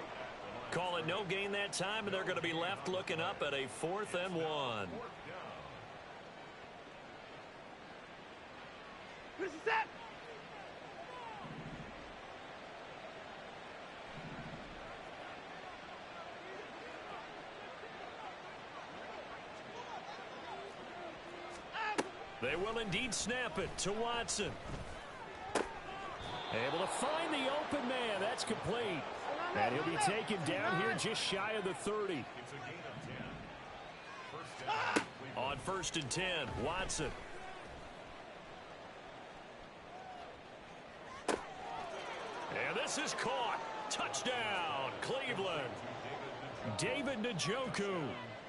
Call it no gain that time, and they're going to be left looking up at a 4th and 1. This is that. They will indeed snap it to Watson. Able to find the open man. That's complete. And he'll be taken down here just shy of the 30. It's a gain of 10. First down. On 1st and 10, Watson. And this is caught. Touchdown, Cleveland. David Njoku.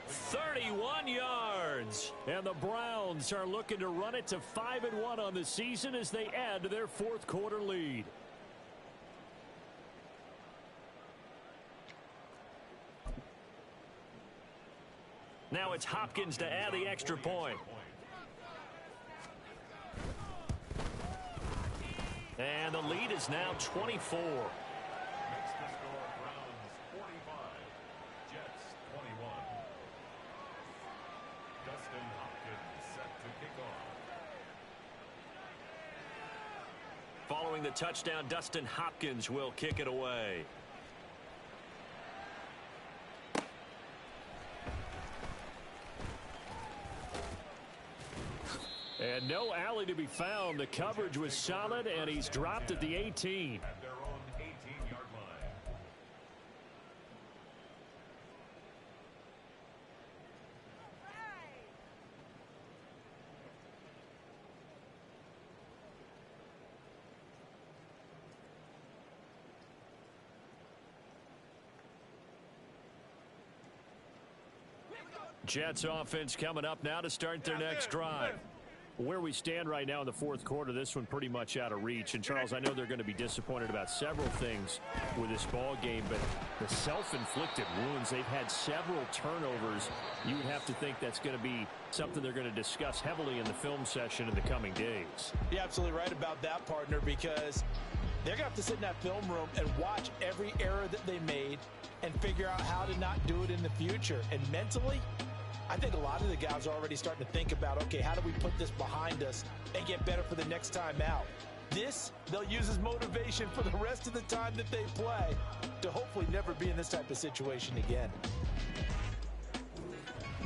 31 yards. And the Browns are looking to run it to 5-1 on the season as they add to their 4th quarter lead. Now it's Hopkins to add the extra point. And the lead is now 24. Makes the score Browns 45, Jets 21. Dustin Hopkins set to kick off. Following the touchdown, Dustin Hopkins will kick it away. And no alley to be found. The coverage was solid, and he's dropped at the 18. At their own 18-yard line. Jets offense coming up now to start their next drive. Where we stand right now in the 4th quarter, this one pretty much out of reach. And, Charles, I know they're going to be disappointed about several things with this ball game, but the self-inflicted wounds, they've had several turnovers. You would have to think that's going to be something they're going to discuss heavily in the film session in the coming days. You're absolutely right about that, partner, because they're going to have to sit in that film room and watch every error that they made and figure out how to not do it in the future. And mentally, I think a lot of the guys are already starting to think about, okay, how do we put this behind us and get better for the next time out? This, they'll use as motivation for the rest of the time that they play to hopefully never be in this type of situation again.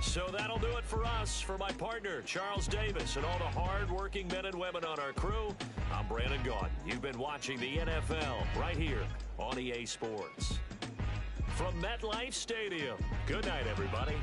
So that'll do it for us. For my partner, Charles Davis, and all the hard-working men and women on our crew, I'm Brandon Gaudin. You've been watching the NFL right here on EA Sports. From MetLife Stadium, good night, everybody.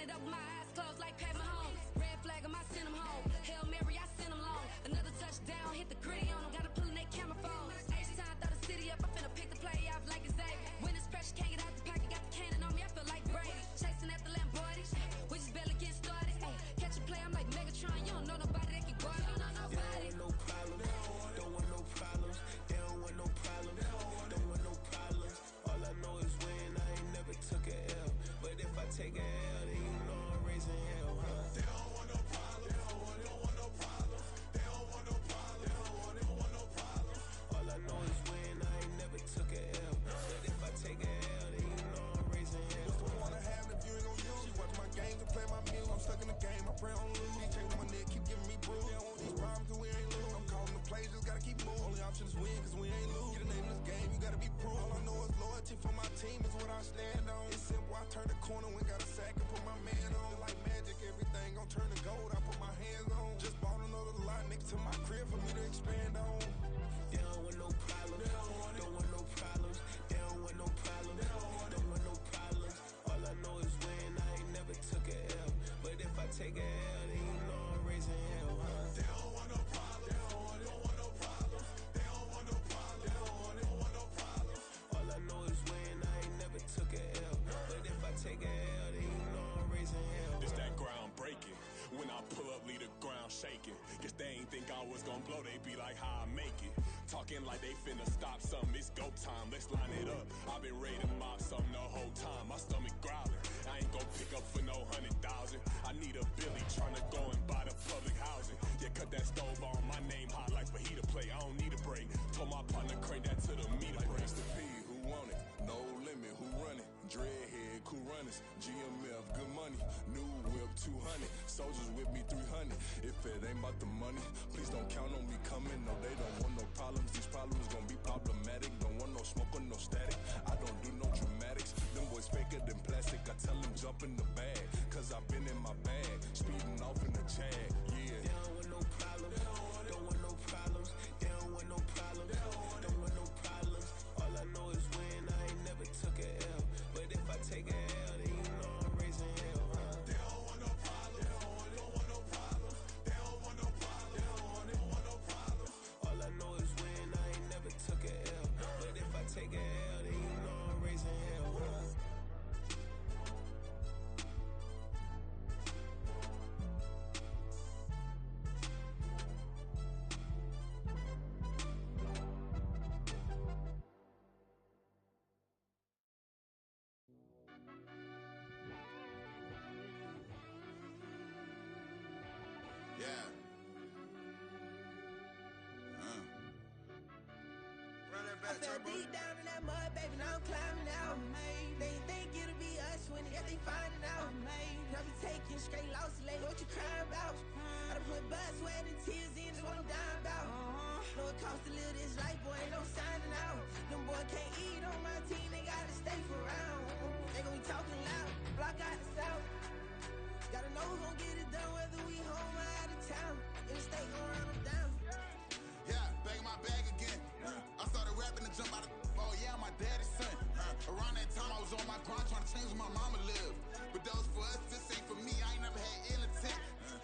it up with my eyes closed like Pat Mahomes. Red flag him, I send him home. Hail Mary, I send him long. Another touchdown, hit the gritty on him. Gotta pull in their camera phones. H-time, throw the city up. I finna pick the play off like it's Xavier. When it's pressure, can't get out the pocket. Got the cannon on me, I feel like Brady. Chasing after Lamborghinis, we just barely get started. Ay, catch a play, I'm like Megatron. You don't know nobody that can guard it. You don't know nobody. No problem. Don't want no problems. They don't want no problems. Don't want no problems. All I know is win. I ain't never took a L. But if I take a L, then you know I'm raising hell, huh? They don't want no problems. They don't want no problems. They don't want no problems. They don't want no problems. All I know is win. I ain't never took a L. But if I take a L, then you know I'm raising hell. What's the point of having if you ain't gon' use? She watch my games and play my music. I'm stuck in the game. I pray on lose. These chains on my neck keep giving me bruise. They don't want these problems 'cause we ain't lose. I'm calling the plays, just gotta keep moving. Only option is win 'cause we ain't lose. Get a name in this game, you gotta be proof. All I know is loyalty for my team is what I stand on. It's simple, I turn the corner when got a sack and put my man on. Like magic, everything gon' turn to gold. I put my hands on. Just bought another lot next to my crib for me to expand on. They don't want no problems. Don't want no problems. They don't want no problems. Don't want no problems. All I know is win. I ain't never took a L. But if I take a L, then you know I'm raising hell, huh? They don't want no problems. They don't want no problems. They don't want no problems. They don't want no problems. All I know is win. I ain't never took a L. But if I take a L, then you know I'm raising hell. It's that ground breaking. When I pull up, leave the ground shaking. Guess they ain't think I was gonna blow, they be like, how I make it. Talking like they finna stop something, it's go time, let's line it up. I've been ready to mop something the whole time, my stomach growling. I ain't gon' pick up for no 100,000. I need a Billy tryna go and buy the public housing. Yeah, cut that stove on, my name hot like fajita play. I don't need a break. Told my partner crank that to the meter Like break. Mr. P, who want it? No limit, who run it? Dreadhead, cool runners, GMF, good money. New whip, 200. Soldiers with me, 300. If it ain't about the money, please don't count on me coming. No, they don't want no problems. These problems gon' be problematic. Don't want no smoke or no static. I don't do no dramatics. Them boys faker than plastic. I tell them jump in the bag, 'cause I've been in my bag. Speeding off in the Jag, yeah. They don't want no problems. Don't want no problems. They don't want no problems. Don't want no problems. All I know is win. I ain't never took a L. But if I take a L, then you know I'm raising hell, huh? They don't want no problems. They don't want no problems. They don't want no problems. They don't want no problems. All I know is win. I ain't never took a L. But if I take a L, then you know I'm raising hell, huh? Yeah. Run that back, I fell deep down in that mud, baby, now I'm climbing out. They ain't think it'll be us when yet they finding out. I be taking straight losses, lady, what you crying about? I done put blood, sweat, and tears in, that's what I'm dying about. Know it costs to live this life, boy, ain't no signing out. Them boy can't eat on my team, they gotta stay for round. They gon' be talking loud, block out the south. Gotta know who gon' get it done, whether we home or out of town. In the state, gon' run them down. Yeah, back in my bag again. I started rapping and jump out of. Oh yeah, my daddy's son. Around that time I was on my grind trying to change where my mama lived. But that was for us, this ain't for me. I ain't never had ill intent.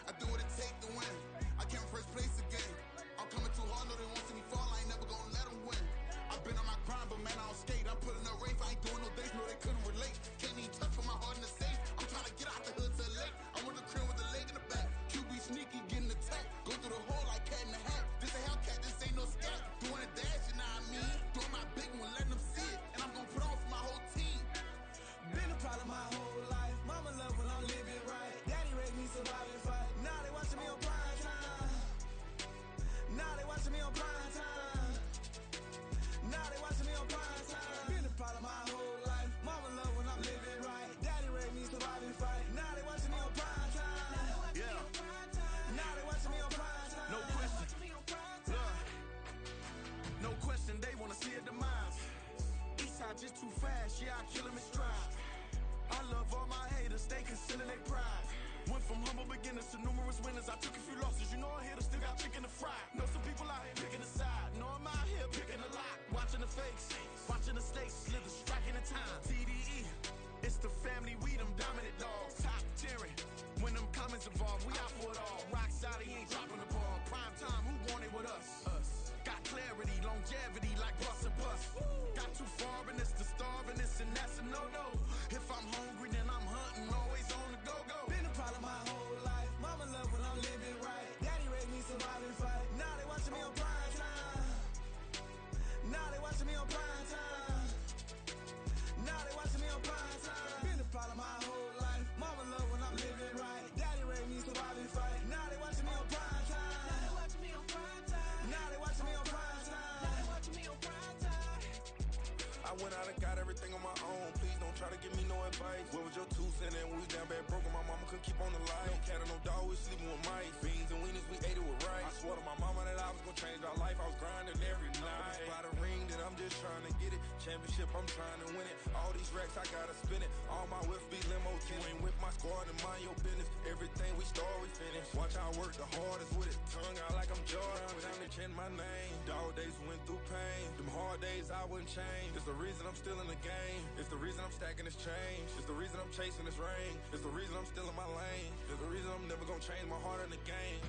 I do what it take to win. I came first place again. I'm coming too hard, no they won't see me fall. I ain't never gonna let them win. I've been on my grind, but man I don't skate. I'm putting up race, I ain't doing no days, no they couldn't relate. Can't even touch for my heart in the safe. I'm trying to get out the hood to the lake. I'm with the crib with the leg in the back. QB sneaky, getting attacked. Go through the hole like cat in the hat. This a Hellcat, this ain't no scat. Doing a dash, you know what I mean? Doing my big one, letting them see it. And I'm gonna put on for my whole team. Been a problem my whole life. Mama love when I'm living right. Daddy raised me surviving fight. Now they watching me on prime time. Now they watching me on prime time. Now they watching me on prime time. Been a problem my whole life. Mama love when I'm living right. Daddy raised me surviving fight. Now they watching me on prime time. Yeah. Now they watching me on prime time. No question. Look. No question, they wanna see a demise. Eastside just too fast, yeah, I kill 'em in stride. I love all my haters, they consider they pride. Went from humble beginners to numerous winners. I took a few losses, you know I hit still got chicken to fry. Know some people out here picking a side. Know I'm out here picking a lot. Watching the fakes, watching the stakes, slither, striking the time. TDE, it's the family, we them dominant dogs. Top 10 started, he ain't dropping the ball. Prime time, who want it with us? Got clarity, longevity like bus and bus. Got too far in this to starve in this, and that's a no-no. If I'm hungry, then I'm hunting, always on the go-go. Been a problem my whole life. Mama love when I'm living right. Daddy raised me survive and fight. Now they watching me on prime time. Now they watching me on prime time. Now they watching me on prime time. Been a problem my whole life. Mama love when I'm living right. Daddy raised me survive and fight. Now they watching me on prime time. Now they watching me on prime time. Now they watching me on prime time. Now they watching me on prime time. I went out and got everything on my own. Please don't try to give me no advice. What was your 2 cents and we was down bad broke and my mama couldn't keep on the light. No cat or no dog, we sleeping with mice. Beans and weenies, we ate it with rice. I swore to my mama that I was gonna change our life. I was grinding every night. By the ring that I'm just trying to get it. Championship, I'm trying to win it. All these racks, I gotta spin it. All my whips be limo. You ain't with my squad and mind your business. Everything we start, we finish. Watch I work the hardest with it. Tongue out like I'm Jordan. Time to change my name. Dog days went through pain. Them hard days I wouldn't change. It's the reason I'm still in the game. It's the reason I'm stacking this change. It's the reason I'm chasing this ring. It's the reason I'm still in my lane. It's the reason I'm never gonna change my heart in the game.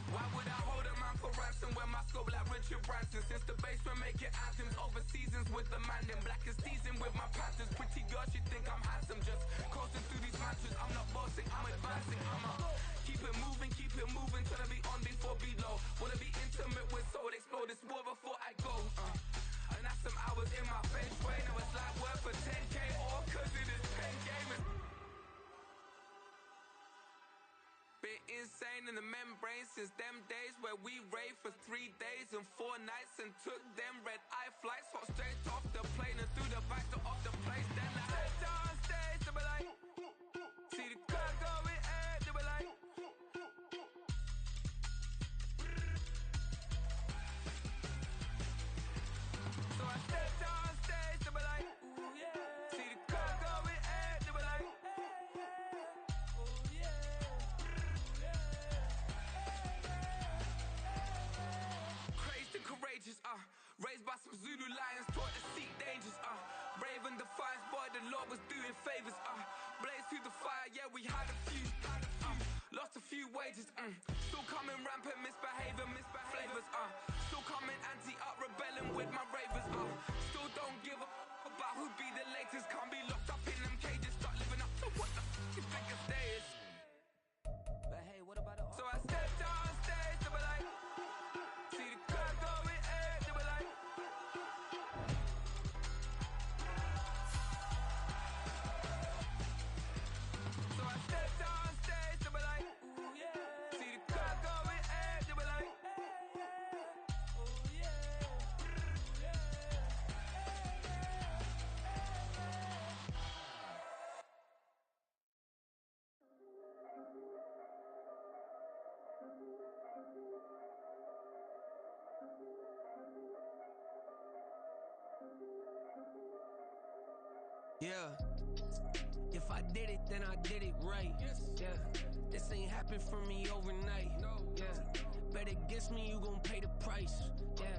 Why would I hold a man for ransom when my scope like Richard Branson? Since the basement making anthems over seasons with the man, then black is seasoned with my panthers. Pretty girl, she think I'm handsome, just coasting through these mantras. I'm not bossing, I'm advancing, keep it moving, trying to be on before below. Wanna be intimate with soul, explode this war before I go. And that's some hours in my feng shui. Now it's like work for 10K, all cause it is pen gaming. Been insane in the membrane since them days where we raved for 3 days and 4 nights and took them red eye flights, hop straight off the plane and through the back door of the place. Then I stepped on stage, they were like, see the crowd going ahead, they were like, so I stepped on stage, they were like, ooh yeah, see the crowd going ahead, they were like, oh yeah. Crazed and courageous, raised by some Zulu lions, taught to seek dangers, brave and defiant, boy, the Lord was doing favors, blaze through the fire, yeah, we had a few, lost a few wages, still coming rampant, misbehavior, flavors, still coming anti-up, rebelling with my ravers, still don't give a about who be the latest, can't be locked up in them cages, start living up to what the f*** you think a day is. But hey, what about so I stepped on stage, they were like, see the crowd going ahead, they were like, so I stepped on stage, they were like, ooh yeah, see the crowd going ahead, they were like, oh yeah, yeah. If I did it, then I did it right. Yeah, this ain't happened for me overnight. Yeah, bet against me, you gon' pay the price. Yeah,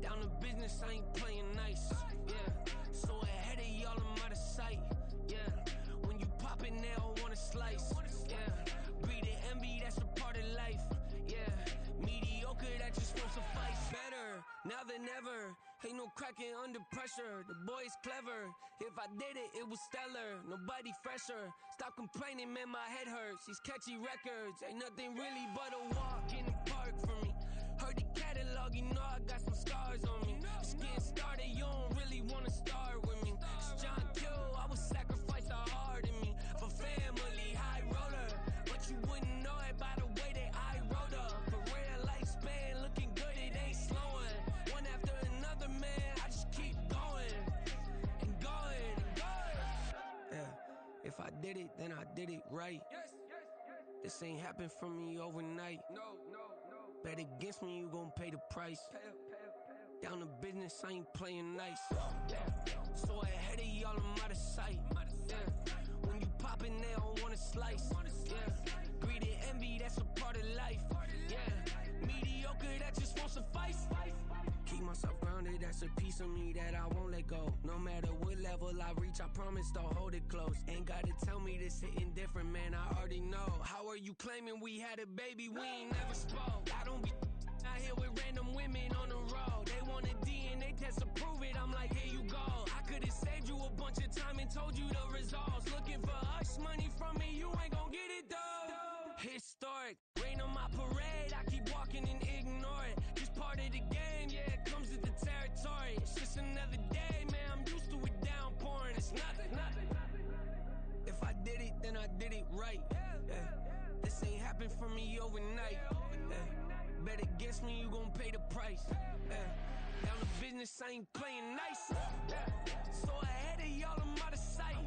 down to business, I ain't playing nice. Yeah, so ahead of y'all, I'm out of sight. Yeah, when you pop it, they all wanna slice. Yeah, greed and envy, that's a part of life. Yeah, mediocre, that just won't suffice. Better now than ever. Ain't no cracking under pressure. The boy's clever. If I did it, it was stellar. Nobody fresher. Stop complaining, man, my head hurts. These catchy records ain't nothing really but a walk in the park for me. Heard the catalog, you know I got some scars on me. Just getting started, you don't really wanna start with me. It's John Kill, I would sacrifice the heart in me for family, high roller. But you wouldn't know it by the way that I wrote up. A real lifespan, looking good, it ain't slowing. One after another, man, I just keep going and going and going. Yeah. I did it, then I did it right. This ain't happened for me overnight. Bet against me, you gon' pay the price. Down to business, I ain't playing nice. So ahead of y'all, I'm out of sight. When you poppin', they don't wanna slice. Greed and envy, that's a part of life. Mediocre, that just won't suffice. Keep myself grounded, that's a piece of me that I won't let go. No matter what level I reach, I promise to hold it close. Ain't gotta tell me this hitting different, man, I already know. How are you claiming we had a baby, we ain't never spoke? I don't be out here with random women on the road. They want a DNA test to prove it, I'm like, here you go. I could've saved you a bunch of time and told you the results. Looking for hush money from me, you ain't gon' get it though. Historic, rain on my parade, I keep walking and ignore it. Just part of the game, yeah, it comes with the territory. It's just another day, man, I'm used to it downpouring. It's nothing. If I did it, then I did it right. This ain't happened for me overnight. Bet against me, you gon' pay the price. Down to business, I ain't playing nice. So ahead of y'all, I'm out of sight.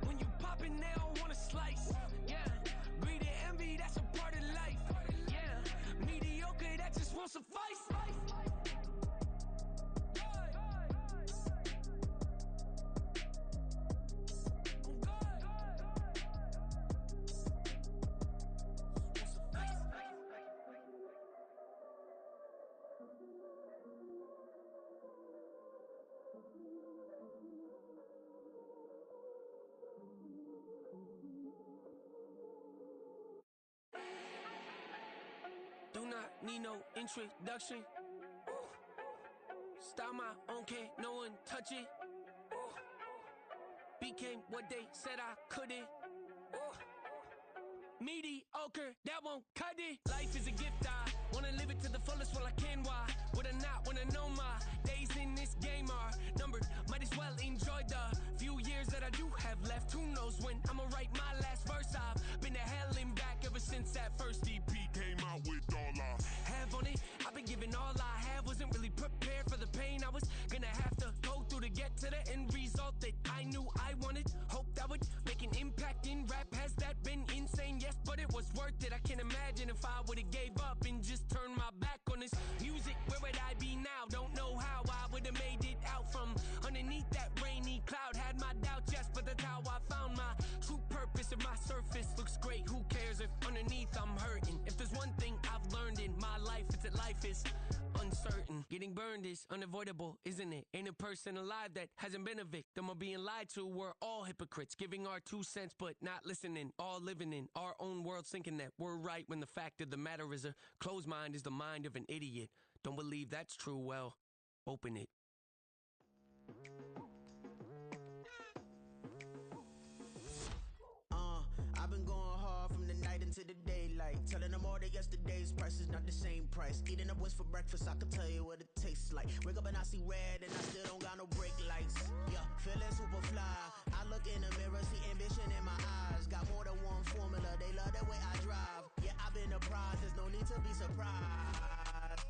When you poppin', they don't wanna slice. Greed and envy, that's a part of life. Mediocre, that just won't suffice. Do not need no introduction. Style my own, can't no one touch it. Became what they said I couldn't. Mediocre, that won't cut it. Life is a gift, I wanna live it to the fullest while I can. Why would I not wanna know my days in this game are numbered? Might as well enjoy the few years that I do have left. Who knows when I'ma write my last verse? I've been to hell and back ever since that first EP came out with all I have on it. I've been giving all I have, wasn't really prepared for the pain I was gonna have to go through to get to the end result that I knew I wanted. Hoped I would make an impact in rap. Has that been insane? Yes, but it was worth it. I can't imagine if I would've gave up and just turned my back on this music. Where would I be now? Don't know how I would've made it out from underneath that rainy cloud. Had my doubts, yes, but that's how I found my true purpose. If my surface looks great, who cares if underneath I'm hurting? If there's one thing I've learned in my life, it's that life is uncertain. Getting burned is unavoidable, isn't it? Ain't a person alive that hasn't been a victim of being lied to. We're all hypocrites, giving our 2 cents but not listening. All living in our own world, thinking that we're right when the fact of the matter is a closed mind is the mind of an idiot. Don't believe that's true? Well, open it. I've been going hard from the night into the daylight, telling them all that yesterday's price is not the same price. Eating up wings for breakfast, I can tell you what it tastes like. Wake up and I see red and I still don't got no brake lights. Yeah, feeling super fly. I look in the mirror, see ambition in my eyes. Got more than one formula, they love the way I drive. Yeah, I've been a prize, there's no need to be surprised.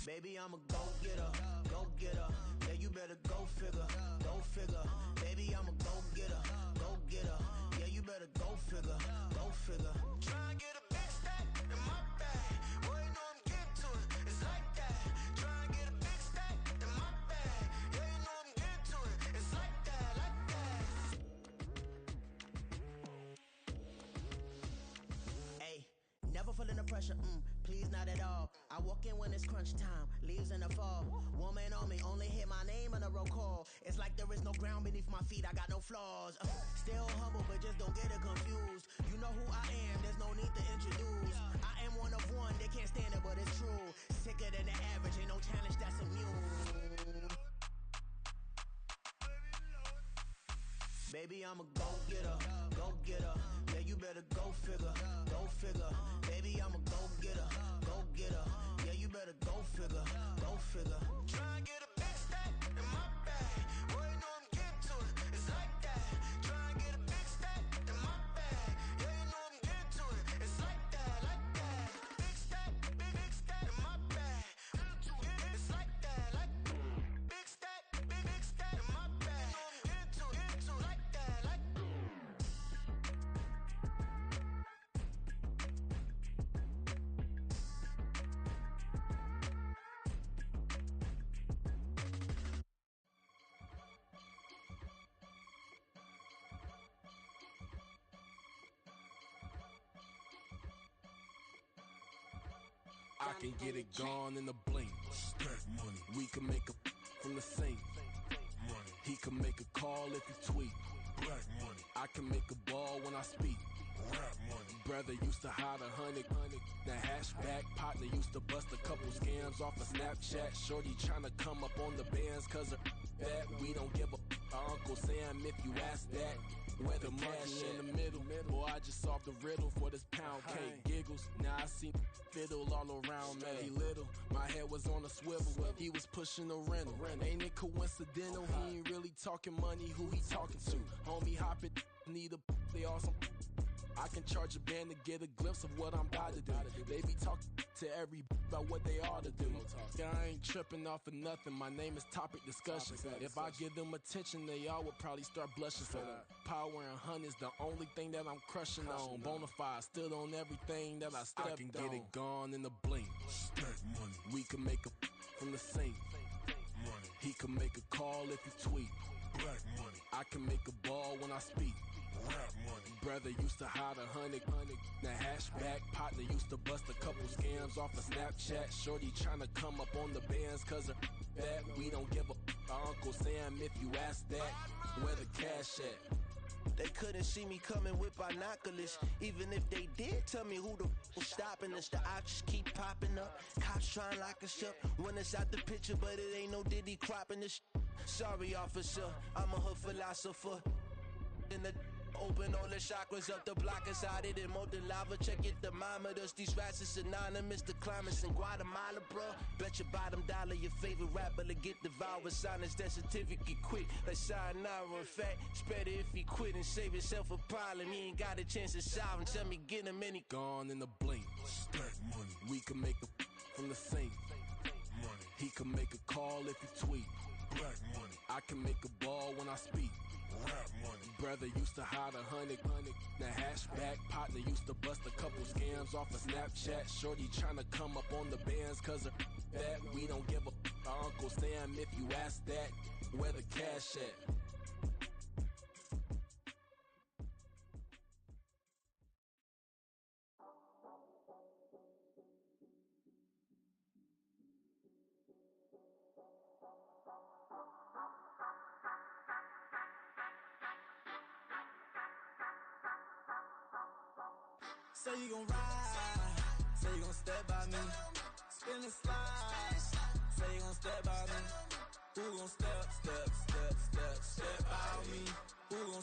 Baby, I'm a go-getter, go-getter. Yeah, you better go figure, go figure. Baby, I'm a go-getter, go-getter. Yeah, you better go figure, go figure. Try and get a big stack in my bag. Boy, you know I'm getting to it, it's like that. Try and get a big stack in my bag. Yeah, you know I'm getting to it, it's like that, like that. Hey, never feeling the pressure, please not at all. I walk in when it's crunch time, leaves in the fall. Woman on me, only hit my name on a roll call. It's like there is no ground beneath my feet, I got no flaws. Still humble, but just don't get it confused. You know who I am, there's no need to introduce. I am one of one, they can't stand it, but it's true. Sicker than the average, ain't no challenge that's immune. Baby, I'm a go-getter, go-getter. Yeah, you better go figure, go figure. Baby, I'm a go-getter, go-getter. Yeah, you better go figure, go figure. Try and get a big stack in my bag. Boy, you know I'm getting to it, it's like that. Try and get a big stack in my bag. Yeah, you know I'm getting to it, it's like that, like that. Big stack in my bag. It's like that, like big stack in my bag. can get it gone in a blink. Stack money. We can make a from the sink. Money. He can make a call if he tweet. Black money. I can make a ball when I speak. Rap money. Brother used to hide 100. The hashback partner used to bust a couple scams off of Snapchat. Shorty tryna come up on the bands cause of that. We don't give a Uncle Sam if you ask that. Where the money in the middle. Boy, I just solved the riddle for this pound cake. Giggles, now I see fiddle all around me. He little, my head was on a swivel. He was pushing the rental. Ain't it coincidental? He ain't really talking money. Who he talking to? Homie hopping, need a they awesome. I can charge a band to get a glimpse of what I'm about to do. They be talking to every about what they ought to do. Yeah, I ain't tripping off of nothing. My name is Topic Discussion. If I give them attention, they all would probably start blushing. So power and hunt is the only thing that I'm crushing on. Bonafide, stood on everything that I stepped on. I can get it gone in a blink. Stack money. We can make a from the sink. Money. He can make a call if he tweet. Black money. I can make a ball when I speak. Rap money. Brother used to hide 100. The hashback partner used to bust a couple scams off of Snapchat. Shorty tryna come up on the bands cause of that. We don't give a Uncle Sam if you ask that. Where the cash at? They couldn't see me coming with binoculars. Even if they did, tell me who the was stopping us. The options keep popping up. Cops trying to lock us up. When it's out the picture, but it ain't no Diddy cropping this. Sorry, officer, I'm a hood philosopher. In the open all the chakras up the block inside it and molten lava. Check your thermometers. These rats is synonymous to climates in Guatemala, bro. Bet your bottom dollar your favorite rapper to get devoured. Sign his death certificate quick. Like sayonara. In fact, it's better if he quit and save himself a problem. He ain't got a chance to solve and tell me get him any gone in a blink. Stack money. We can make a from the sink. Money. He can make a call if he tweet. Black money. I can make a ball when I speak. Rap money. Brother used to hide 100. The hashback partner used to bust a couple scams off of Snapchat. Shorty tryna come up on the bands cause of that. We don't give a Uncle Sam if you ask that. Where the cash at? Say you gon' ride, say you gon' step by me, spin and slide, say you gon' step by me, who gon' step by me, who gon'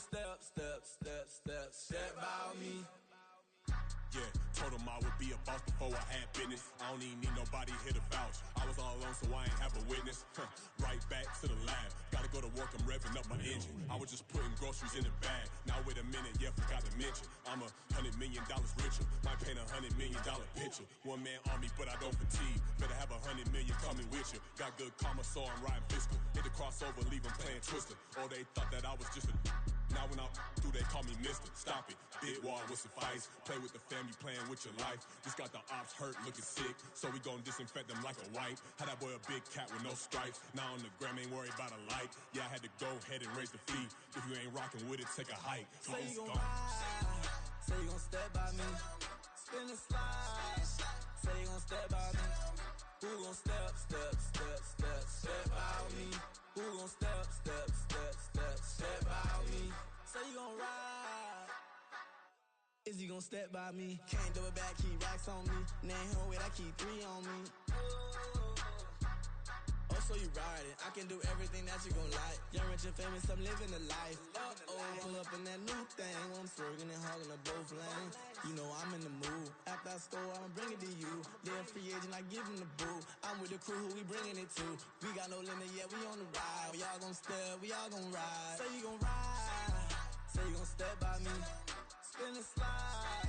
step by me. Yeah, told him I would be a boss before I had business. I don't even need nobody here to vouch. I was all alone, so I ain't have a witness. Right back to the lab. Gotta go to work, I'm revving up my engine. I was just putting groceries in the bag. Now wait a minute, yeah, forgot to mention. I'm $100 million richer. Might paint $100 million picture. One man army, but I don't fatigue. Better have 100 million coming with you. Got good karma, so I'm riding fiscal. Hit the crossover, leave them playing Twister. Oh, they thought that I was just a... Now when I do, they call me Mister. Stop it. Big wall with suffice. Play with the family, playing with your life. Just got the ops hurt, looking sick. So we gon' disinfect them like a wipe. Had that boy a big cat with no stripes. Now on the gram, ain't worried about a light. Yeah, I had to go ahead and raise the fee. If you ain't rocking with it, take a hike. Say you gon' ride, say you gon' step by me, spin and slide, say you gon' step by me, who gon' step by me, who gon' step by me, say you gon' ride, is he gon' step by me, can't do it back, keep racks on me, name home with I keep 3 on me. Oh, so you riding, I can do everything that you gon' like. Young, rich, and famous, I'm living the life. Pull up in that new thing, I'm swerving and hogging up both lanes. You know I'm in the mood, after I score, I'ma bring it to you. They're a free agent, I give them the boo. I'm with the crew, who we bringing it to. We got no limit, yeah, we on the ride. We all gon' step, we all gon' ride. Say you gon' ride, say you gon' step by me, spin and slide,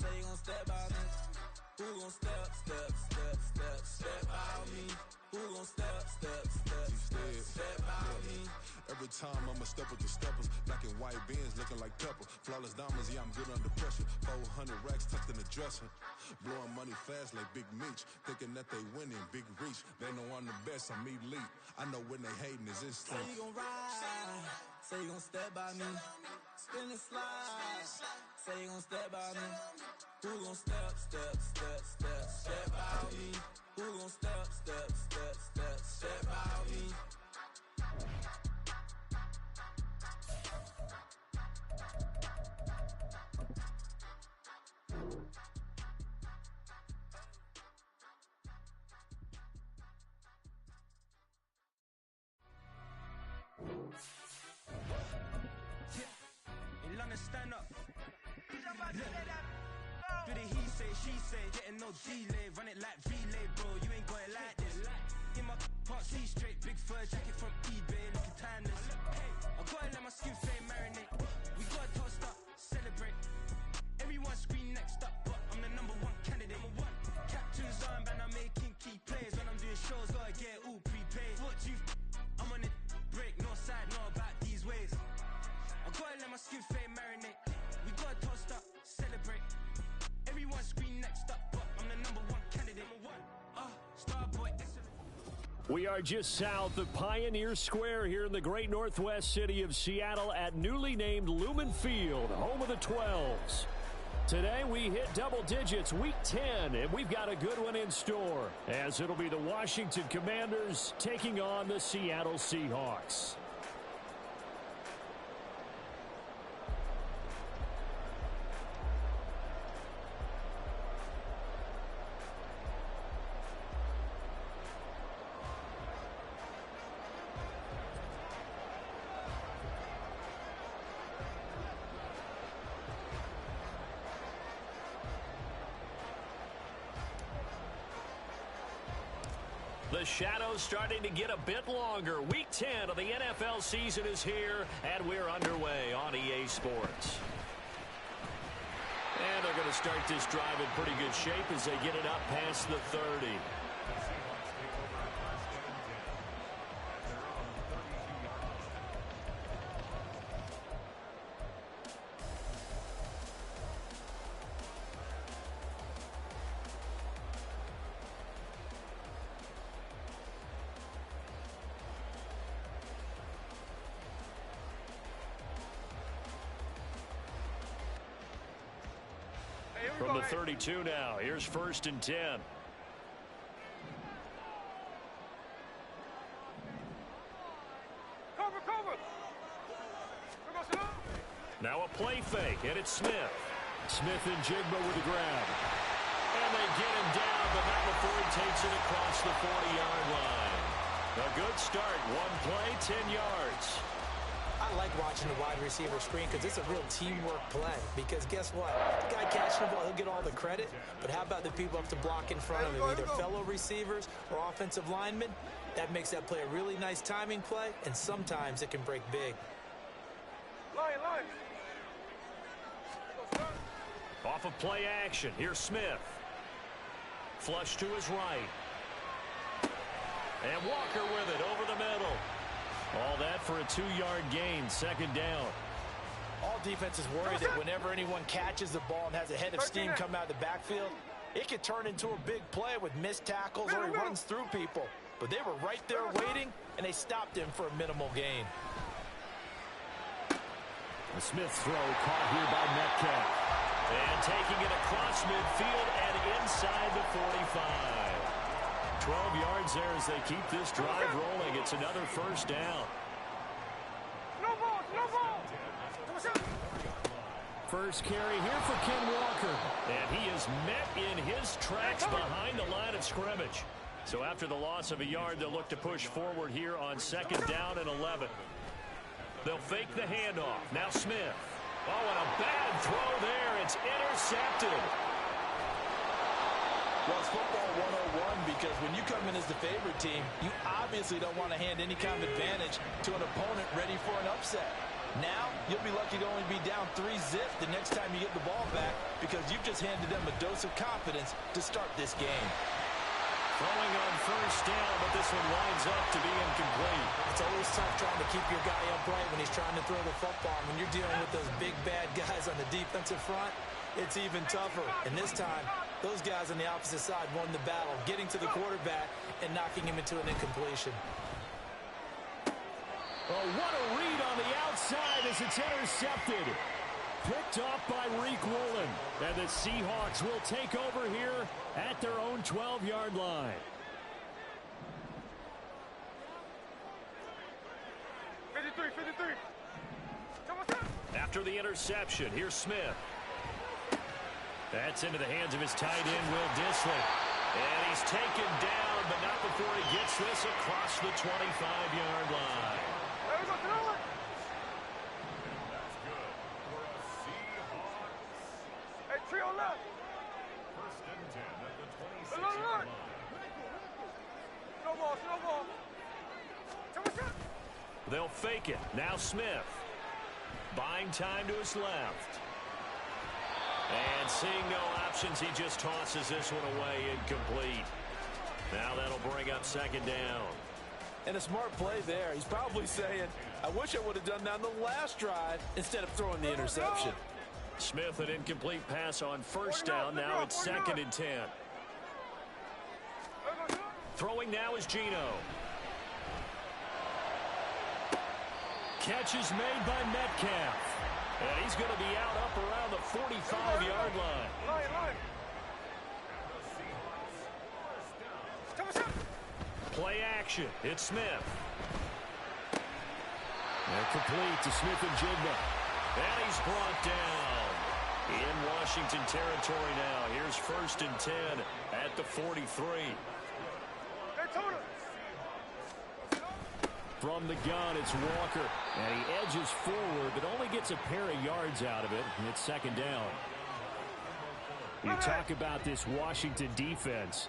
say you gon' step by me. Who gon' step by me? Who gon' step by me? Every time I'ma step with the steppers, black and white beans looking like pepper. Flawless diamonds, yeah, I'm good under pressure. 400 racks tucked in the dresser. Blowing money fast like Big Meech. Thinking that they winning, big reach. They know I'm the best, I'm elite. I know when they hating is instinct. Say you gon' ride, say you gon' step by me, Spin and slide. Say you gon' step by me. Who gon' step by me? Who gon' step by me? In London, stand up. Do the he say, she say, getting no delay. Run it like relay, bro. You ain't got it like this. In my can't see straight. Big fur jacket from eBay, looking timeless. I gotta let my skin fade marinate. We gotta toast up, celebrate. Everyone scream next up, but I'm the #1 candidate. Captain's armband, I'm making key plays. When I'm doing shows, gotta get all prepaid. What you I'm on it, break, no side, know about these ways. I gotta let my skin fade marinate. We gotta toast up, celebrate. Everyone scream next up, but I'm the #1 candidate. Starboy, excellent. We are just south of Pioneer Square here in the great northwest city of Seattle at newly named Lumen Field, home of the 12s. Today we hit double digits, week 10, and we've got a good one in store, as it'll be the Washington Commanders taking on the Seattle Seahawks. The shadows starting to get a bit longer. Week 10 of the NFL season is here, and we're underway on EA Sports. And they're going to start this drive in pretty good shape as they get it up past the 30. From the 32 now, here's 1st and 10. Cover! Now a play fake, and it's Smith. Smith and Jigba with the grab. And they get him down, but not before he takes it across the 40-yard line. A good start. One play, 10 yards. I like watching the wide receiver screen because it's a real teamwork play. Because guess what? The guy catching the ball, he'll get all the credit. But how about the people up to block in front of him, either fellow receivers or offensive linemen? That makes that play a really nice timing play, and sometimes it can break big. Line. Off of play action, here's Smith. Flush to his right. And Walker with it over the middle. All that for a 2-yard gain, 2nd down. All defenses worry that whenever anyone catches the ball and has a head of steam come out of the backfield, it could turn into a big play with missed tackles or he runs through people. But they were right there waiting, and they stopped him for a minimal gain. The Smith throw caught here by Metcalf. And taking it across midfield and inside the 45. 12 yards there as they keep this drive rolling. It's another 1st down. No ball! First carry here for Ken Walker. And he is met in his tracks behind the line of scrimmage. So after the loss of a yard, they'll look to push forward here on 2nd down and 11. They'll fake the handoff. Now Smith. Oh, and a bad throw there. It's intercepted. Well, it's football 101 because when you come in as the favorite team, you obviously don't want to hand any kind of advantage to an opponent ready for an upset. Now, you'll be lucky to only be down 3-zip the next time you get the ball back because you've just handed them a dose of confidence to start this game. Throwing on 1st down, but this one winds up to be incomplete. It's always tough trying to keep your guy upright when he's trying to throw the football. When you're dealing with those big, bad guys on the defensive front, it's even tougher. And this time, those guys on the opposite side won the battle, getting to the quarterback and knocking him into an incompletion. Oh, what a read on the outside as it's intercepted. Picked off by Reek Woolen. And the Seahawks will take over here at their own 12-yard line. 53. After the interception, here's Smith. That's into the hands of his tight end, Will Dissly. And he's taken down, but not before he gets this across the 25-yard line. There we go, throw it. That's good for a Seahawks. Hey, trio left. First and 10 at the 26 Look. line. Snowball. They'll fake it. Now Smith. Buying time to his left. And seeing no options, he just tosses this one away incomplete. Now that'll bring up second down. And a smart play there. He's probably saying, I wish I would have done that on the last drive instead of throwing the interception. Smith, an incomplete pass on first down. Now it's 2nd and 10. Throwing now is Geno. Catch is made by Metcalf. And he's going to be out up around the 45-yard line. Play action. It's Smith. And complete to Smith and Jigba. And he's brought down in Washington territory now. Here's 1st and 10 at the 43. From the gun, it's Walker. And he edges forward, but only gets a pair of yards out of it. And it's 2nd down. You talk about this Washington defense.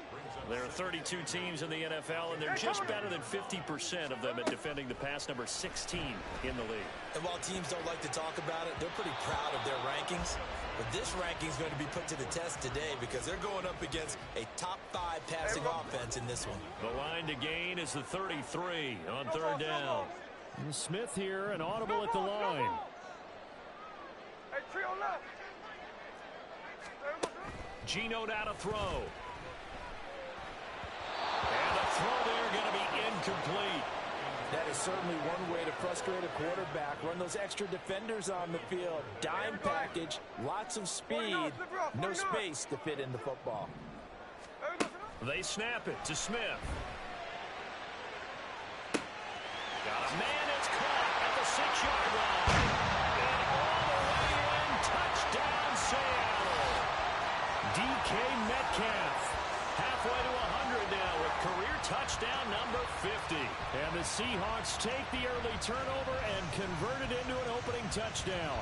There are 32 teams in the NFL, and they're just better than 50% of them at defending the pass, number 16 in the league. And while teams don't like to talk about it, they're pretty proud of their rankings. But this ranking is going to be put to the test today because they're going up against a top 5 passing offense in this one. The line to gain is the 33 on 3rd down. And Smith here, an audible at the line. Hey, trio left. Geno now to throw. And the throw there going to be incomplete. That is certainly one way to frustrate a quarterback. Run those extra defenders on the field. Dime package, lots of speed, no space to fit in the football. They snap it to Smith. Got a man, it's caught at the 6-yard line. And all the way in, touchdown Seattle. DK Metcalf. Halfway to 100 now with career touchdown number 50. And the Seahawks take the early turnover and convert it into an opening touchdown.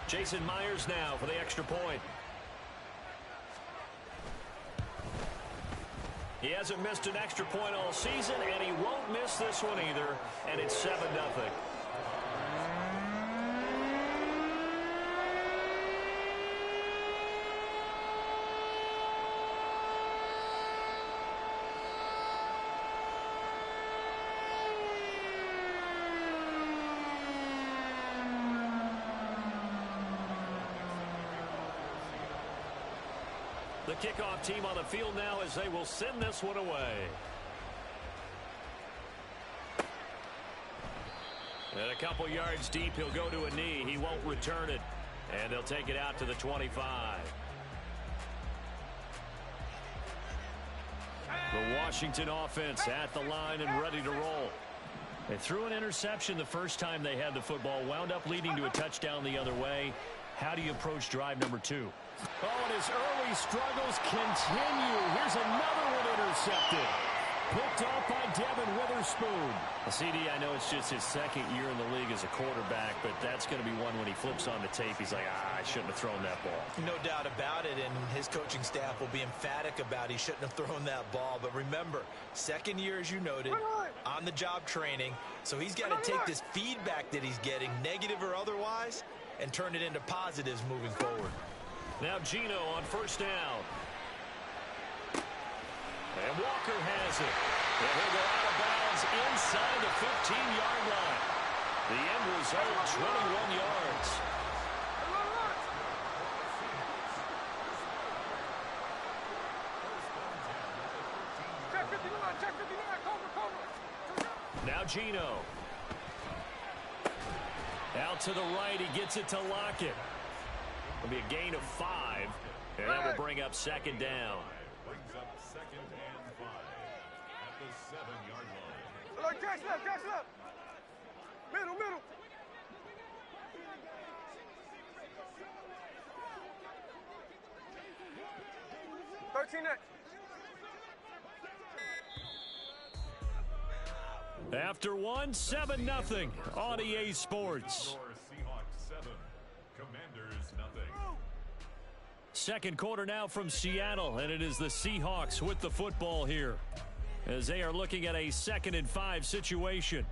Jason Myers now for the extra point. He hasn't missed an extra point all season, and he won't miss this one either, and it's 7-0. The kickoff team on the field now as they will send this one away. And a couple yards deep, he'll go to a knee. He won't return it. And they'll take it out to the 25. The Washington offense at the line and ready to roll. They threw an interception the first time they had the football, wound up leading to a touchdown the other way. How do you approach drive number 2? Oh, and his early struggles continue. Here's another one intercepted. Picked off by Devin Witherspoon. CD, I know it's just his 2nd year in the league as a quarterback, but that's going to be one when he flips on the tape. He's like, I shouldn't have thrown that ball. No doubt about it, and his coaching staff will be emphatic about he shouldn't have thrown that ball. But remember, 2nd year, as you noted, on-the-job training. So he's got to take this feedback that he's getting, negative or otherwise, and turn it into positives moving forward. Now Geno on 1st down. And Walker has it. And he'll go out of bounds inside the 15-yard line. The end result, 21 yards. Now Gino. Out to the right. He gets it to Lockett. It'll be a gain of 5. And that will bring up second down. Brings up 2nd and 5 at the 7-yard line. Look, Jack's left. Middle. 13 next. After 7-0 on EA Sports. Seahawks 7, Commanders nothing. Second quarter now from Seattle, and it is the Seahawks with the football here as they are looking at a 2nd and 5 situation.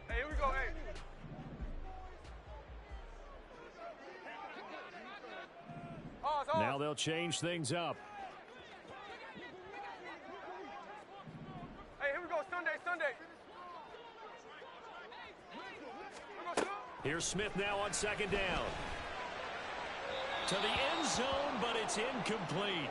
Hey, here we go, hey. Now they'll change things up. Hey, here we go, Sunday. Here's Smith now on 2nd down. To the end zone, but it's incomplete.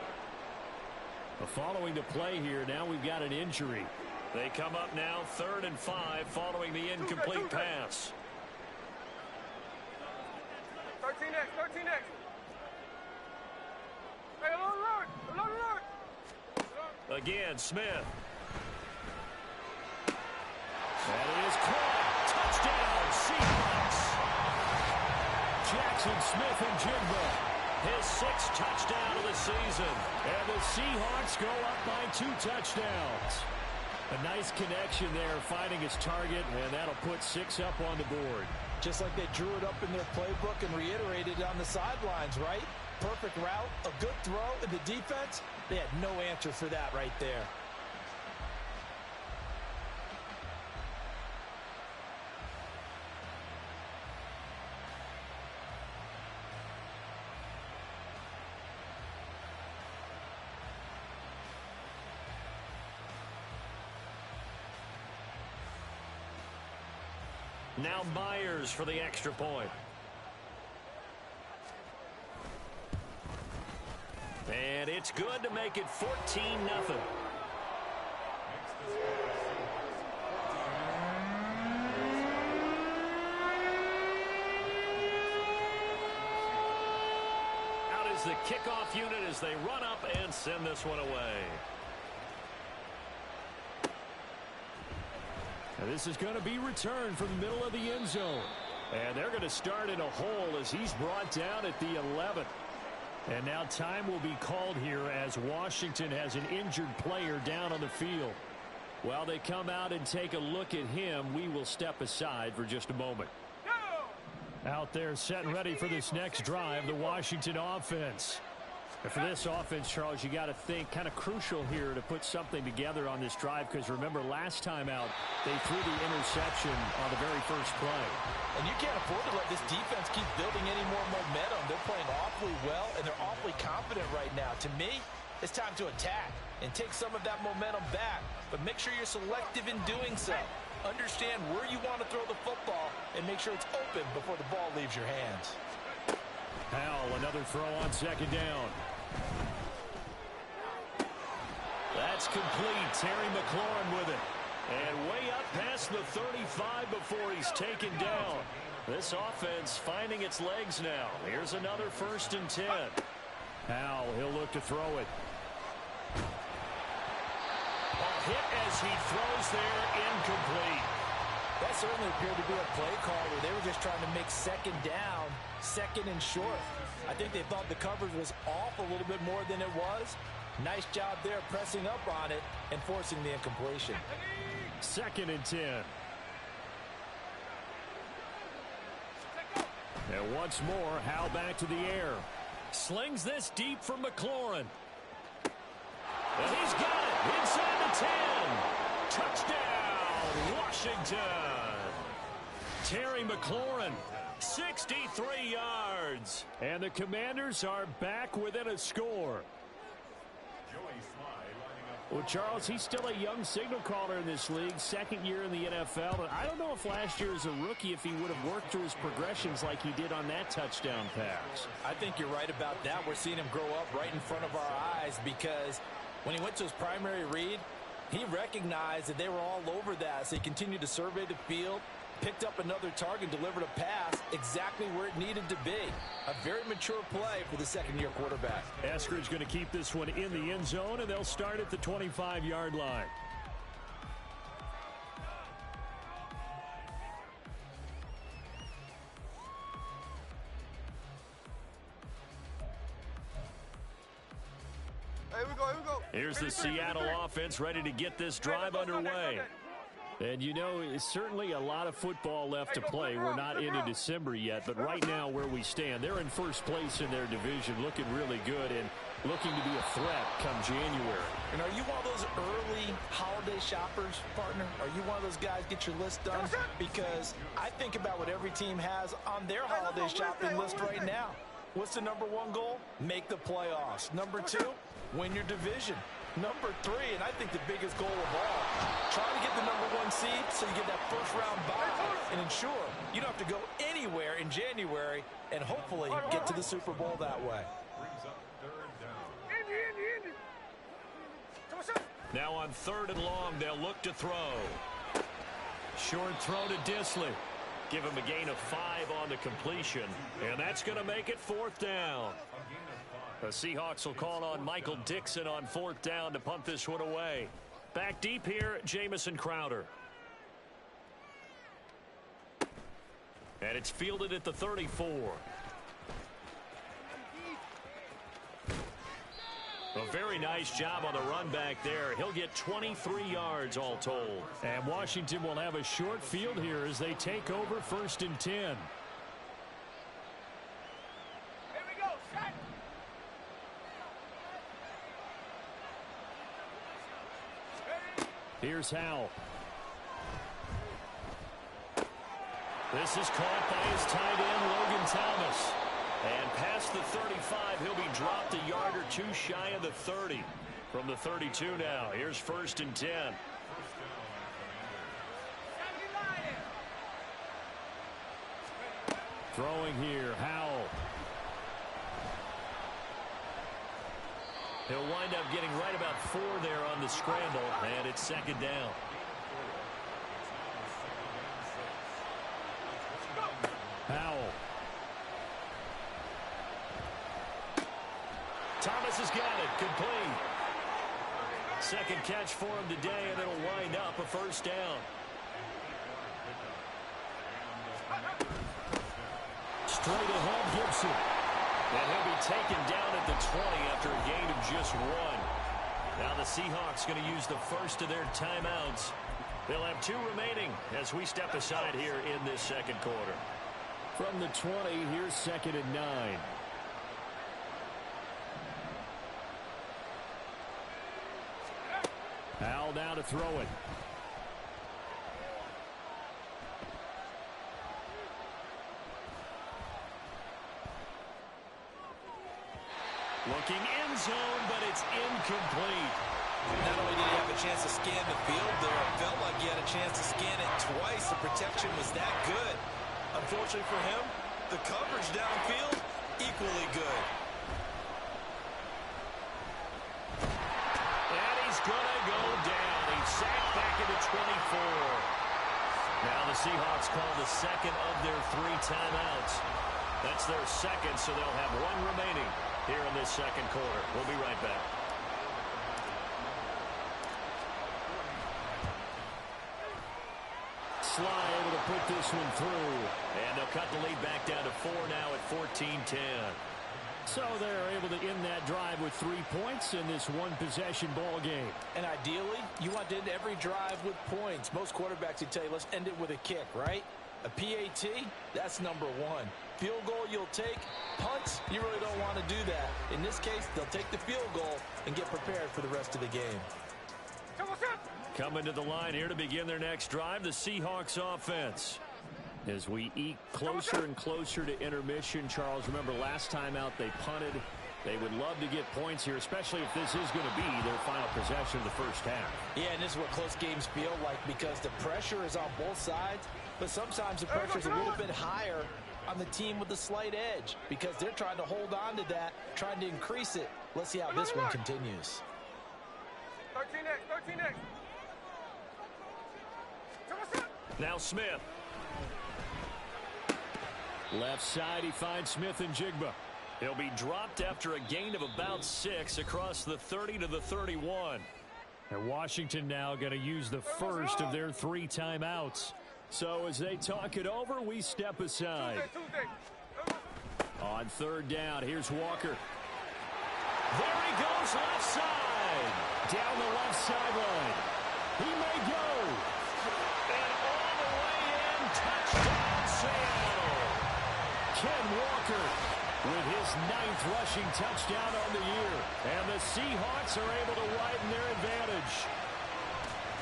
Following the play here, now we've got an injury. They come up now 3rd and 5 following the incomplete pass. 13 next. Hey, alert. Again, Smith. That is caught. Touchdown, Seahawks. Jackson Smith and Jigba. His 6th touchdown of the season. And the Seahawks go up by 2 touchdowns. A nice connection there, finding his target, and that'll put 6 up on the board. Just like they drew it up in their playbook and reiterated it on the sidelines, right? Perfect route, a good throw, and the defense, they had no answer for that right there. Now Myers for the extra point. And it's good to make it 14-0. Out is the kickoff unit as they run up and send this one away. And this is going to be returned from the middle of the end zone. And they're going to start in a hole as he's brought down at the 11. And now time will be called here as Washington has an injured player down on the field. While they come out and take a look at him, we will step aside for just a moment. Out there set and ready for this next drive, the Washington offense. And for this offense, Charles, you got to think kind of crucial here to put something together on this drive, because remember last time out they threw the interception on the very first play. And you can't afford to let this defense keep building any more momentum. They're playing awfully well, and they're awfully confident right now. To me, it's time to attack and take some of that momentum back, but make sure you're selective in doing so. Understand where you want to throw the football and make sure it's open before the ball leaves your hands. Howell, another throw on 2nd down. That's complete. Terry McLaurin with it. And way up past the 35 before he's taken down. This offense finding its legs now. Here's another 1st and 10. Howell, he'll look to throw it. A hit as he throws there, incomplete. That certainly appeared to be a play call where they were just trying to make 2nd down, 2nd and short. I think they thought the coverage was off a little bit more than it was. Nice job there pressing up on it and forcing the incompletion. 2nd and 10. And once more, Howell back to the air. Slings this deep for McLaurin. And he's got it inside the 10. Touchdown, Washington. Terry McLaurin, 63 yards. And the Commanders are back within a score. Well, Charles, he's still a young signal caller in this league, 2nd year in the NFL. But I don't know if last year as a rookie, if he would have worked through his progressions like he did on that touchdown pass. I think you're right about that. We're seeing him grow up right in front of our eyes, because when he went to his primary read, He recognized that they were all over that, so he continued to survey the field, picked up another target, delivered a pass exactly where it needed to be. A very mature play for the second-year quarterback. Eskridge going to keep this one in the end zone, and they'll start at the 25-yard line. Here we go. Here's the Seattle offense ready to get this drive underway. And, you know, it's certainly a lot of football left to play. We're not into December yet, but right now where we stand, they're in first place in their division, looking really good and looking to be a threat come January. And are you one of those early holiday shoppers, partner? Are you one of those guys get your list done? Because I think about what every team has on their holiday shopping list right now. What's the number one goal? Make the playoffs. Number two, win your division. Number three, and I think the biggest goal of all, try to get the number one seed so you get that first-round bye and ensure you don't have to go anywhere in January and hopefully get to the Super Bowl that way. Now on 3rd and long, they'll look to throw. Short throw to Disley. Give him a gain of 5 on the completion, and that's going to make it 4th down. The Seahawks will call on Michael Dixon on 4th down to punt this one away. Back deep here, Jamison Crowder. And it's fielded at the 34. A very nice job on the run back there. He'll get 23 yards all told. And Washington will have a short field here as they take over 1st and 10. Here's Howell. This is caught by his tight end, Logan Thomas. And past the 35, he'll be dropped a yard or two shy of the 30. From the 32 now, here's 1st and 10. Throwing here, Howell. He'll wind up getting right about 4 there on the scramble, and it's 2nd down. Howell. Thomas has got it, complete. Second catch for him today, and it'll wind up a 1st down. Straight ahead, Gibson. And he'll be taken down at the 20 after a gain of just 1. Now the Seahawks going to use the first of their timeouts. They'll have 2 remaining as we step aside here in this second quarter. From the 20, here's 2nd and 9. Howell down to throw it. Looking end zone, but it's incomplete. Not only did he have a chance to scan the field there, it felt like he had a chance to scan it twice. The protection was that good. Unfortunately for him, the coverage downfield, equally good. And he's going to go down. He's sacked back into 24. Now the Seahawks call the second of their 3 timeouts. That's their second, so they'll have 1 remaining here in this second quarter. We'll be right back. Sly able to put this one through. And they'll cut the lead back down to 4 now at 14-10. So they're able to end that drive with 3 points in this one-possession ball game. And ideally, you want to end every drive with points. Most quarterbacks would tell you, let's end it with a kick, right? A PAT, that's number 1. Field goal you'll take. Punts, you really don't want to do that. In this case, they'll take the field goal and get prepared for the rest of the game. Coming to the line here to begin their next drive, the Seahawks offense. As we eke closer and closer to intermission, Charles, remember last time out they punted. They would love to get points here, especially if this is going to be their final possession of the first half. Yeah, and this is what close games feel like because the pressure is on both sides, but sometimes the pressure is a little bit higher on the team with the slight edge because they're trying to hold on to that, trying to increase it. Let's see how this one continues. 13X. Now Smith. Left side, he finds Smith and Jigba. He'll be dropped after a gain of about 6 across the 30 to the 31. And Washington now going to use the first of their 3 timeouts. So as they talk it over, we step aside. On third down, here's Walker. There he goes, left side. Down the left sideline. He may go. And all the way in, touchdown Seattle. Ken Walker with his 9th rushing touchdown on the year. And the Seahawks are able to widen their advantage.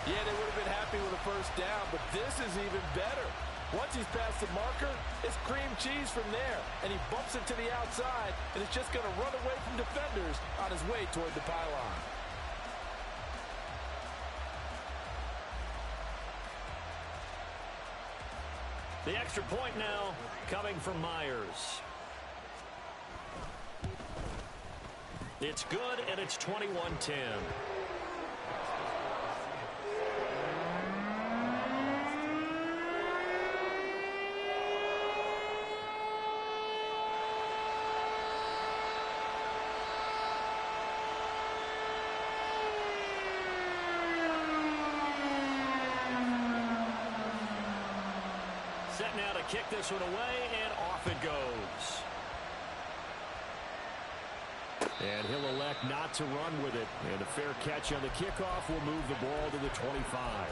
Yeah, they would have been happy with a first down, but this is even better. Once he's past the marker, it's cream cheese from there. And he bumps it to the outside, and it's just going to run away from defenders on his way toward the pylon. The extra point now coming from Myers. It's good, and it's 21-10. Set now to kick this one away, and off it goes. And he'll elect not to run with it. And a fair catch on the kickoff will move the ball to the 25.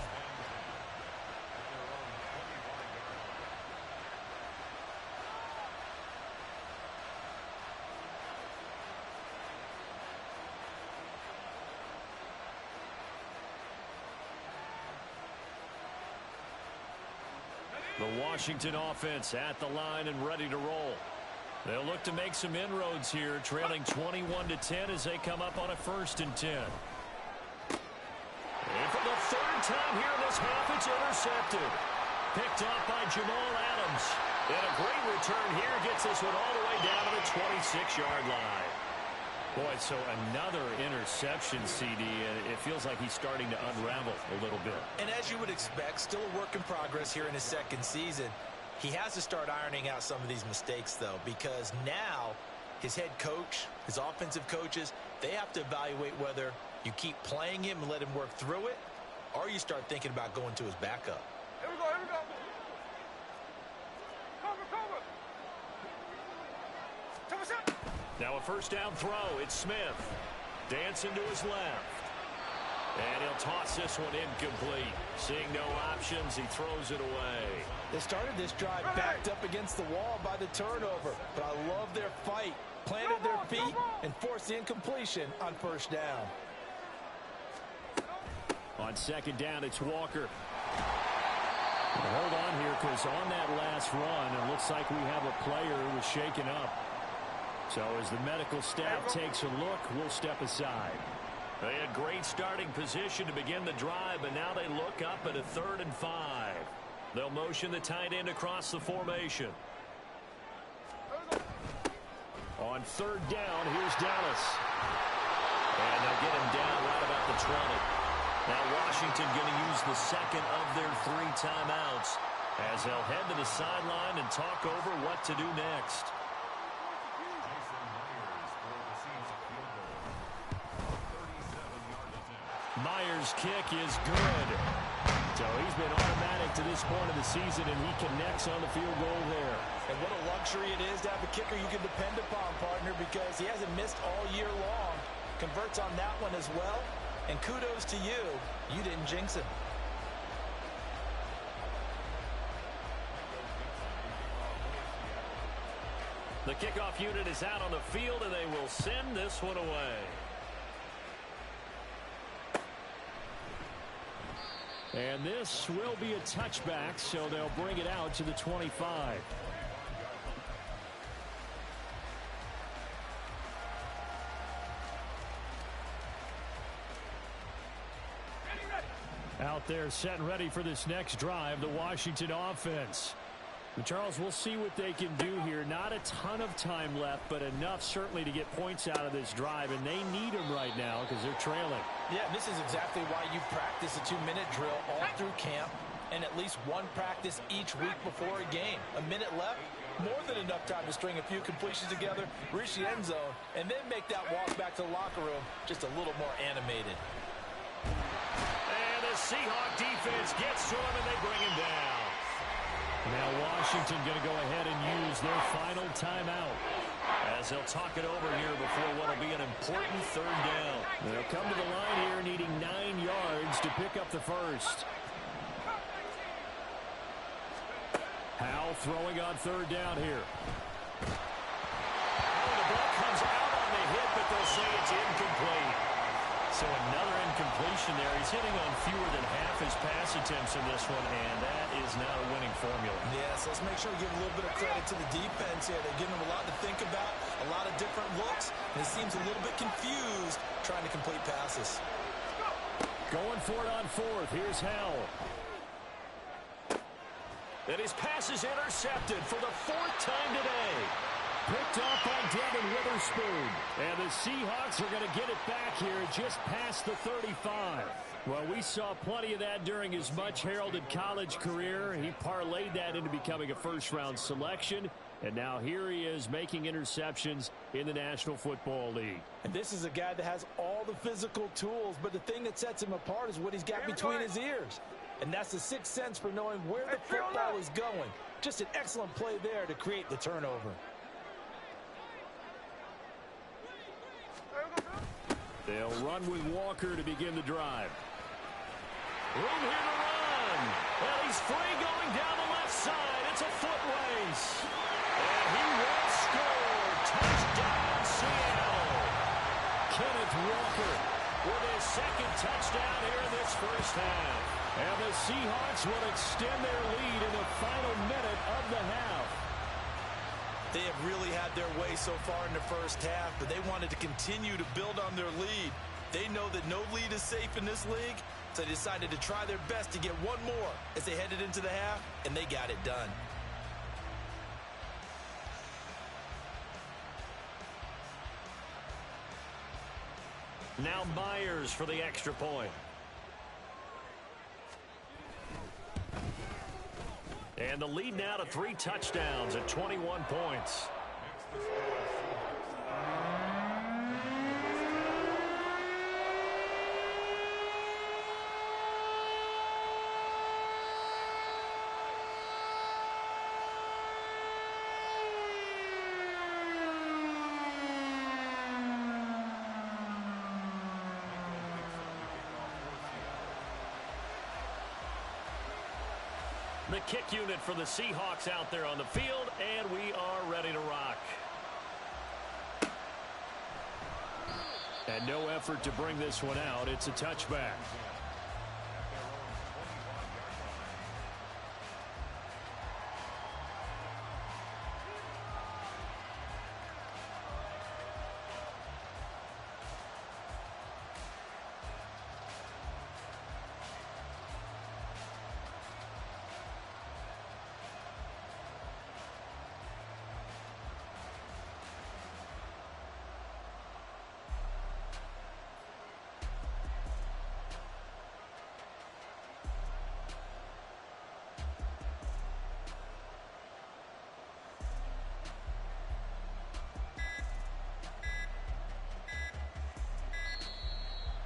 The Washington offense at the line and ready to roll. They'll look to make some inroads here, trailing 21-10 as they come up on a 1st and 10. And for the 3rd time here in this half, it's intercepted. Picked off by Jamal Adams. And a great return here gets this one all the way down to the 26-yard line. Boy, so another interception, CD, and it feels like he's starting to unravel a little bit. And as you would expect, still a work in progress here in his 2nd season. He has to start ironing out some of these mistakes, though, because now his head coach, his offensive coaches, they have to evaluate whether you keep playing him and let him work through it, or you start thinking about going to his backup. Here we go. Cover shot. Now a 1st down throw. It's Smith. Dancing to his left. And he'll toss this one incomplete. Seeing no options, he throws it away. They started this drive backed up against the wall by the turnover, but I love their fight. Planted their feet and forced the incompletion on 1st down. On 2nd down, it's Walker. Hold on here, because on that last run, it looks like we have a player who was shaken up. So as the medical staff takes a look, we'll step aside. They had great starting position to begin the drive, but now they look up at a 3rd and 5. They'll motion the tight end across the formation. On 3rd down, here's Dallas. And they'll get him down right about the 20. Now Washington going to use the 2nd of their 3 timeouts as they'll head to the sideline and talk over what to do next. Myers' kick is good. So he's been automatic to this point of the season, and he connects on the field goal there. And what a luxury it is to have a kicker you can depend upon, partner, because he hasn't missed all year long. Converts on that one as well. And kudos to you. You didn't jinx him. The kickoff unit is out on the field, and they will send this one away. And this will be a touchback, so they'll bring it out to the 25. Out there set and ready for this next drive, the Washington offense. Charles, we'll see what they can do here. Not a ton of time left, but enough certainly to get points out of this drive, and they need them right now because they're trailing. Yeah, this is exactly why you practice a 2-minute drill all through camp and at least one practice each week before a game. A minute left, more than enough time to string a few completions together, reach the end zone, and then make that walk back to the locker room just a little more animated. And the Seahawk defense gets to him, and they bring him down. Now Washington going to go ahead and use their final timeout, as they'll talk it over here before what will be an important third down. They'll come to the line here needing 9 yards to pick up the first. Howell throwing on third down here. Oh, the ball comes out on the hit, but they'll say it's incomplete. So another incompletion there. He's hitting on fewer than half his pass attempts in this one, and that is not a winning formula. Yes, let's make sure we give a little bit of credit to the defense here. They're giving him a lot to think about, a lot of different looks, and it seems a little bit confused trying to complete passes. Going for it on fourth. Here's Howell. And his pass is intercepted for the 4th time today. Picked off by Devin Witherspoon. And the Seahawks are going to get it back here just past the 35. Well, we saw plenty of that during his much-heralded college career. He parlayed that into becoming a first-round selection. And now here he is making interceptions in the National Football League. And this is a guy that has all the physical tools, but the thing that sets him apart is what he's got between his ears. And that's the sixth sense for knowing where the football is going. Just an excellent play there to create the turnover. They'll run with Walker to begin the drive. Room here to run. Well, he's free going down the left side. It's a foot race. And he will score. Touchdown, Seattle. Kenneth Walker with his second touchdown here in this first half. And the Seahawks will extend their lead in the final minute of the half. They have really had their way so far in the first half, but they wanted to continue to build on their lead. They know that no lead is safe in this league, so they decided to try their best to get one more as they headed into the half, and they got it done. Now Myers for the extra point. And the lead now to 3 touchdowns at 21 points. The kick unit for the Seahawks out there on the field, and we are ready to rock. And no effort to bring this one out. It's a touchback.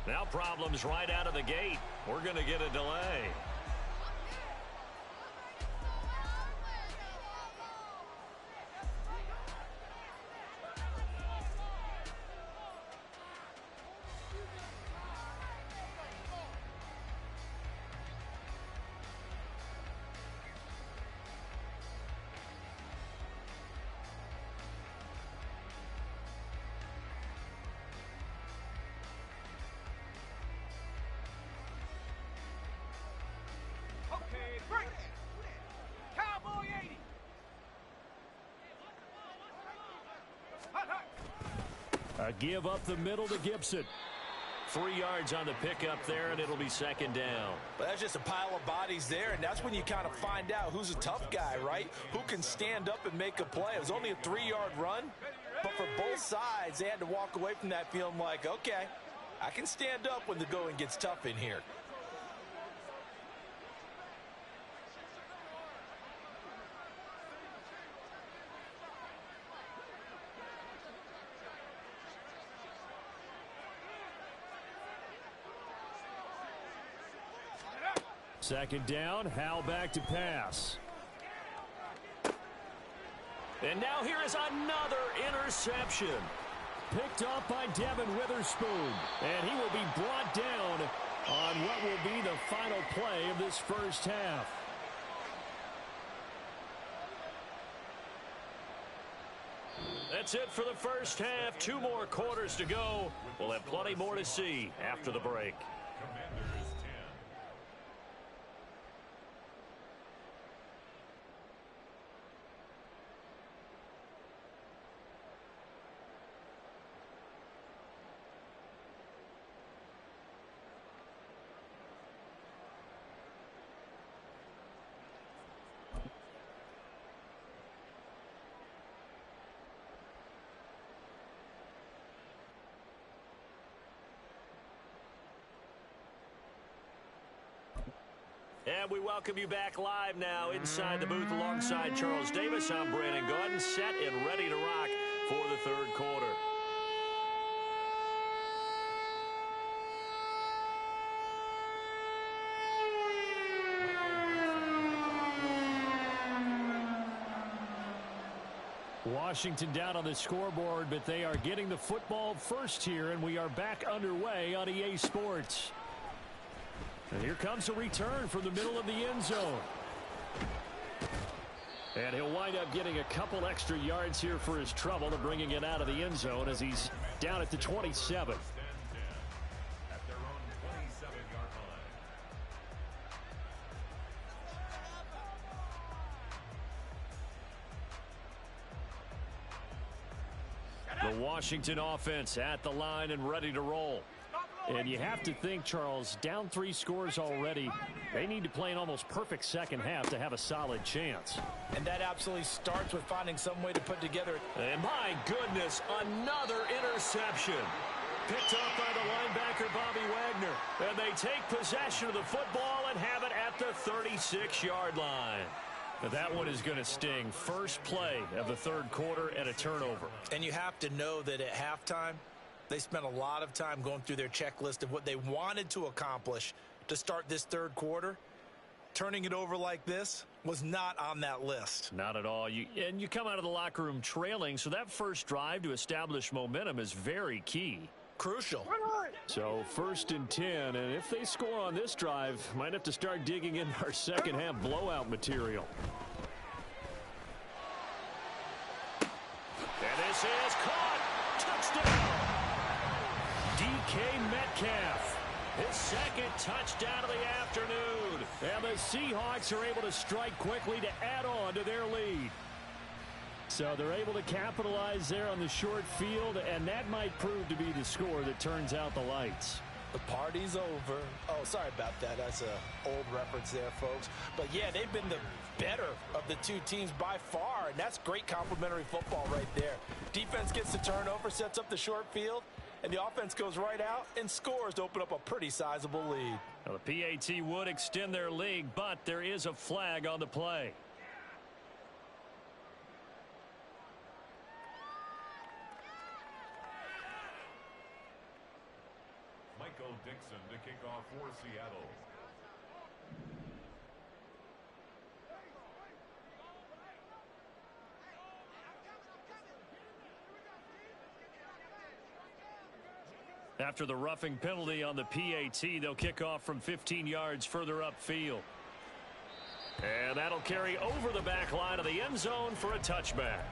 Now problems right out of the gate. We're going to get a delay. A give up the middle to Gibson. 3 yards on the pickup there, and it'll be second down. But that's just a pile of bodies there, and that's when you kind of find out who's a tough guy, right? Who can stand up and make a play. It was only a 3-yard run, but for both sides, they had to walk away from that feeling like, okay, I can stand up when the going gets tough in here. Second down, Hal back to pass. And now here is another interception. Picked off by Devin Witherspoon. And he will be brought down on what will be the final play of this first half. That's it for the first half. 2 more quarters to go. We'll have plenty more to see after the break. Commanders 10. And we welcome you back live now inside the booth alongside Charles Davis. I'm Brandon Gaudin, set and ready to rock for the third quarter. Washington down on the scoreboard, but they are getting the football first here, and we are back underway on EA Sports. And here comes a return from the middle of the end zone. And he'll wind up getting a couple extra yards here for his trouble of bringing it out of the end zone as he's down at the 27. At their own 27-yard line. The Washington offense at the line and ready to roll. And you have to think, Charles, down 3 scores already. They need to play an almost perfect second half to have a solid chance. And that absolutely starts with finding some way to put together. And my goodness, another interception. Picked up by the linebacker, Bobby Wagner. And they take possession of the football and have it at the 36-yard line. Now that one is going to sting. First play of the third quarter and a turnover. And you have to know that at halftime, they spent a lot of time going through their checklist of what they wanted to accomplish to start this third quarter. Turning it over like this was not on that list. Not at all. And you come out of the locker room trailing, so that first drive to establish momentum is very key. Crucial. So 1st and 10, and if they score on this drive, might have to start digging in our second half blowout material. And this is caught. Touchdown. DK Metcalf. His second touchdown of the afternoon. And the Seahawks are able to strike quickly to add on to their lead. So they're able to capitalize there on the short field, and that might prove to be the score that turns out the lights. The party's over. Oh, sorry about that. That's an old reference there, folks. But, yeah, they've been the better of the two teams by far, and that's great complimentary football right there. Defense gets the turnover, sets up the short field, and the offense goes right out and scores to open up a pretty sizable lead. Now, the PAT would extend their lead, but there is a flag on the play. Michael Dixon to kick off for Seattle. After the roughing penalty on the PAT, they'll kick off from 15 yards further upfield. And that'll carry over the back line of the end zone for a touchback.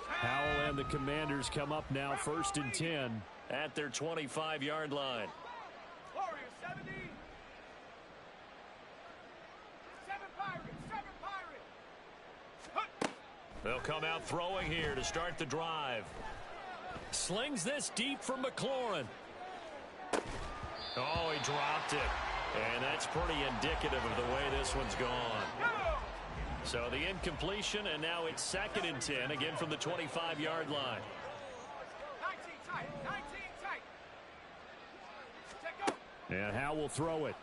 Howell and the Commanders come up now 1st and 10 at their 25-yard line. Warriors 70. 7 Pirates. They'll come out throwing here to start the drive. Slings this deep for McLaurin. Oh, he dropped it. And that's pretty indicative of the way this one's gone. So the incompletion, and now it's 2nd and 10, again from the 25-yard line. 19 tight, 19 tight. Check go. And Howell will throw it.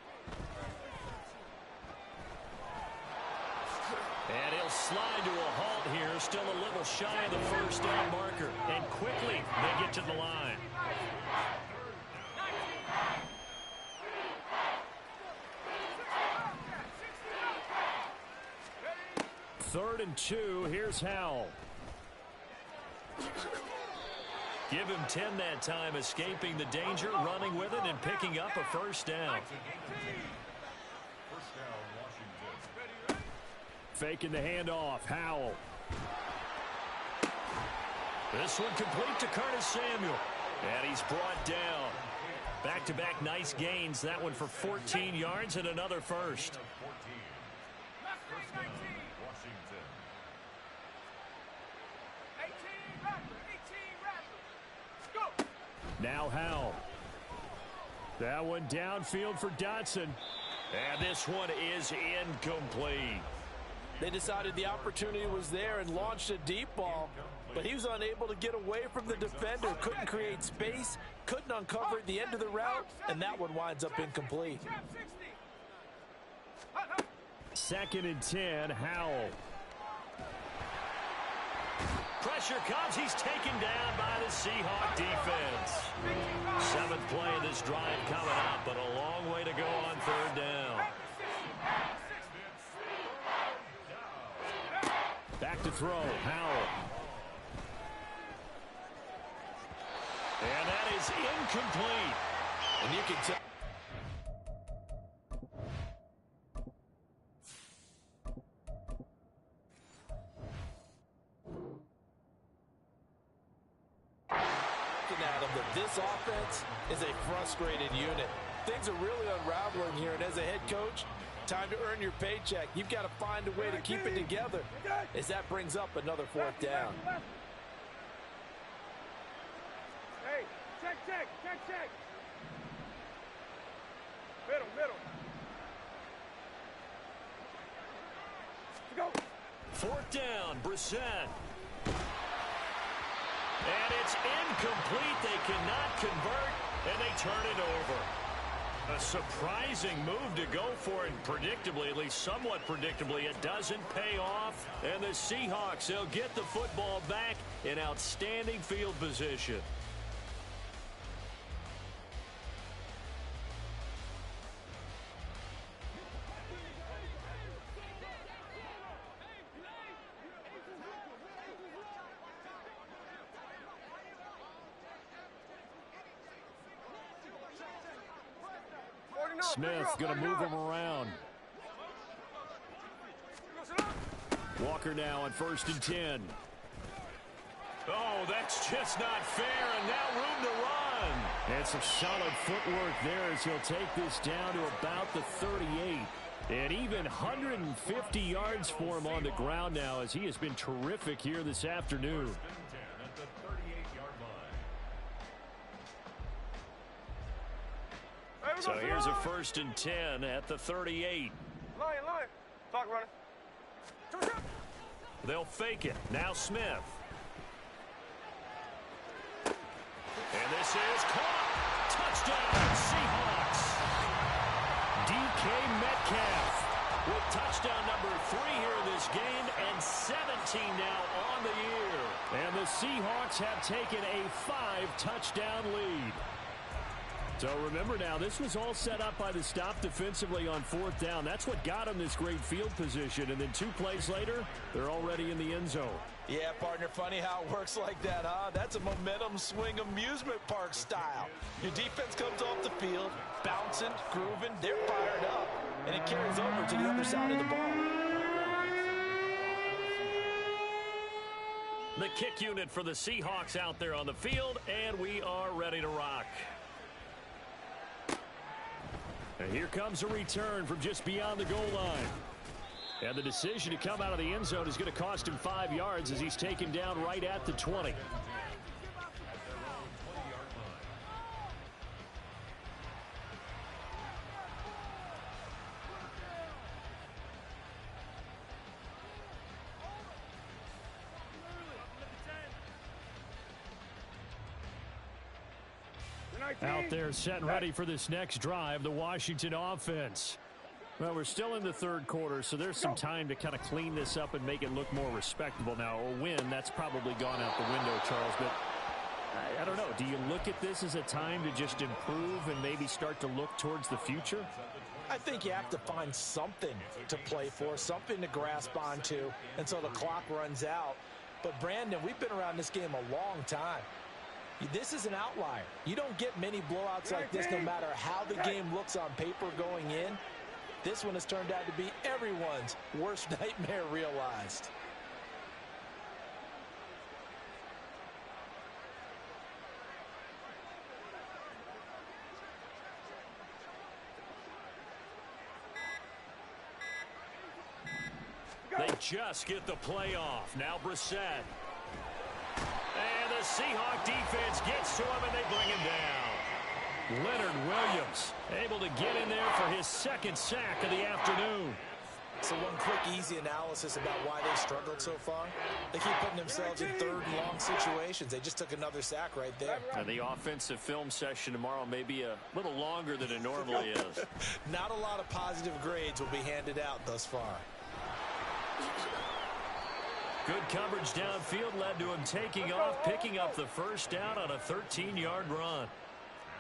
And he'll slide to a halt here, still a little shy of the first down marker. And quickly, they get to the line. Third and 2. Here's Howell. Give him 10 that time, escaping the danger, running with it, and picking up a first down. Faking the handoff. Howell. This one complete to Curtis Samuel. And he's brought down. Back-to-back nice gains. That one for 14 yards and another first. Now Howell. That one downfield for Dotson. And this one is incomplete. They decided the opportunity was there and launched a deep ball, but he was unable to get away from the defender, couldn't create space, couldn't uncover at the end of the route, and that one winds up incomplete. 2nd and 10, Howell. Pressure comes. He's taken down by the Seahawk defense. 7th play of this drive coming up, but a long way to go on 3rd down. Back to throw. Howell. And that is incomplete. And you can tell. This offense is a frustrated unit. Things are really unraveling here, and as a head coach, time to earn your paycheck. You've got to find a way to keep it together as that brings up another 4th down. Hey, check. Middle. Go. 4th down, Brissett. And it's incomplete. They cannot convert, and they turn it over. A surprising move to go for, and predictably, at least somewhat predictably, it doesn't pay off. And the Seahawks, they'll get the football back in outstanding field position. Smith going to move him around. Walker now on 1st and 10. Oh, that's just not fair, and now room to run. And some solid footwork there as he'll take this down to about the 38. And even 150 yards for him on the ground now, as he has been terrific here this afternoon. So here's a 1st and 10 at the 38. Line. Clock running. They'll fake it. Now Smith. And this is caught. Touchdown, Seahawks. DK Metcalf with touchdown number 3 here in this game, and 17 now on the year. And the Seahawks have taken a 5-touchdown lead. So remember now, this was all set up by the stop defensively on 4th down. That's what got them this great field position. And then 2 plays later, they're already in the end zone. Yeah, partner, funny how it works like that, huh? That's a momentum swing amusement park style. Your defense comes off the field, bouncing, grooving, they're fired up, and it carries over to the other side of the ball. The kick unit for the Seahawks out there on the field, and we are ready to rock. And here comes a return from just beyond the goal line. And the decision to come out of the end zone is going to cost him 5 yards as he's taken down right at the 20. Out there set and ready for this next drive, the Washington offense. Well, we're still in the third quarter, so there's some time to kind of clean this up and make it look more respectable. Now, a win, that's probably gone out the window, Charles, but I don't know. Do you look at this as a time to just improve and maybe start to look towards the future? I think you have to find something to play for, something to grasp onto until the clock runs out. But, Brandon, we've been around this game a long time. This is an outlier. You don't get many blowouts like this no matter how the game looks on paper going in. This one has turned out to be everyone's worst nightmare realized. They just get the play off. Now Brissett. And the Seahawk defense gets to him, and they bring him down. Leonard Williams able to get in there for his second sack of the afternoon. So one quick, easy analysis about why they struggled so far. They keep putting themselves in third and long situations. They just took another sack right there. And the offensive film session tomorrow may be a little longer than it normally is. Not a lot of positive grades will be handed out thus far. Good coverage downfield led to him taking off, picking up the first down on a 13-yard run.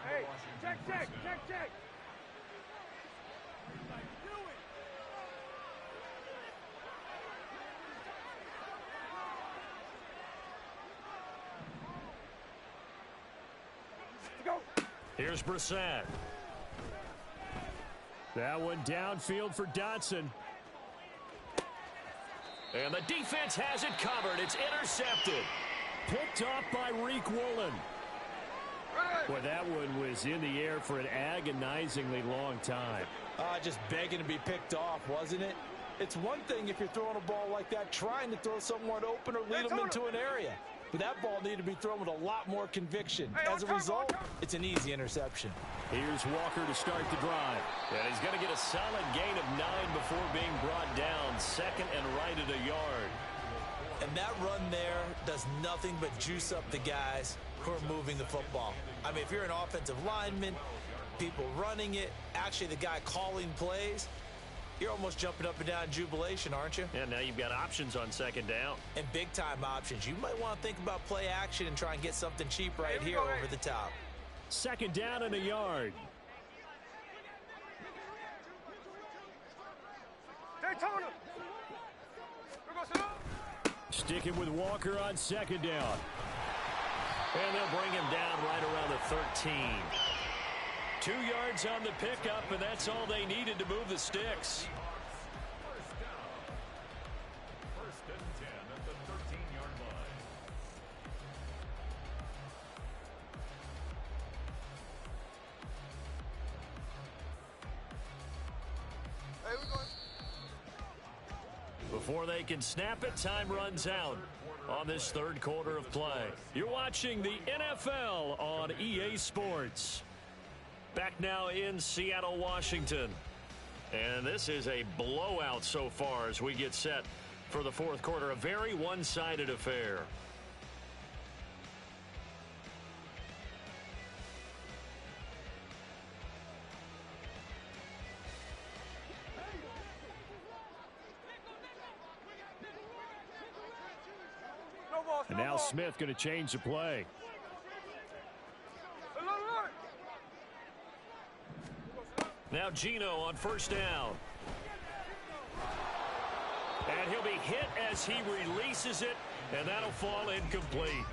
Hey, check. Here's Brissett. That one downfield for Dotson. And the defense has it covered. It's intercepted. Picked off by Reek Woolen. Boy, that one was in the air for an agonizingly long time. Just begging to be picked off, wasn't it? It's one thing if you're throwing a ball like that, trying to throw someone open or lead them into an area. But that ball needed to be thrown with a lot more conviction. As a result, it's an easy interception. Here's Walker to start the drive. And he's going to get a solid gain of 9 before being brought down. Second and right at a yard. And that run there does nothing but juice up the guys who are moving the football. I mean, if you're an offensive lineman, people running it, actually the guy calling plays, you're almost jumping up and down in jubilation, aren't you? Yeah, now you've got options on second down. And big-time options. You might want to think about play action and try and get something cheap right here over the top. Second down and a yard. Daytona. Sticking with Walker on second down. And they'll bring him down right around the 13. 2 yards on the pickup, and that's all they needed to move the sticks. First and 10 at the 13-yard line. Hey, we're going. Before they can snap it, time runs out on this third quarter of play. You're watching the NFL on EA Sports. Back now in Seattle, Washington. And this is a blowout so far as we get set for the fourth quarter. A very one-sided affair. And now Smith going to change the play. Now Gino on first down. And he'll be hit as he releases it, and that'll fall incomplete.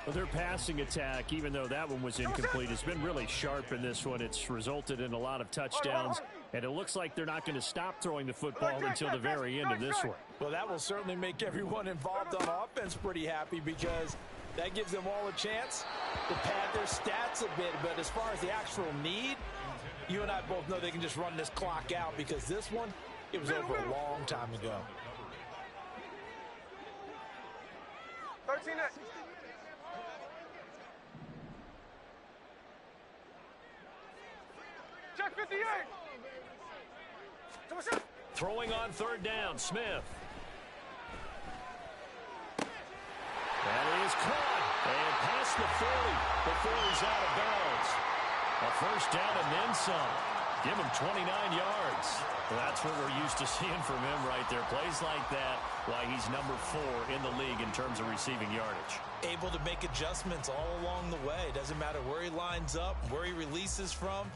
Well, their passing attack, even though that one was incomplete, has been really sharp in this one. It's resulted in a lot of touchdowns, and it looks like they're not going to stop throwing the football until the very end of this one. Well, that will certainly make everyone involved on offense pretty happy because that gives them all a chance to pad their stats a bit. But as far as the actual need, you and I both know they can just run this clock out because this one, It was over a long time ago. 13 next. Check 58. Throwing on third down, Smith. That is caught and past the 40 before he's out of bounds. A first down and then some. Give him 29 yards. That's what we're used to seeing from him right there. Plays like that, why he's number 4 in the league in terms of receiving yardage. Able to make adjustments all along the way. Doesn't matter where he lines up, where he releases from.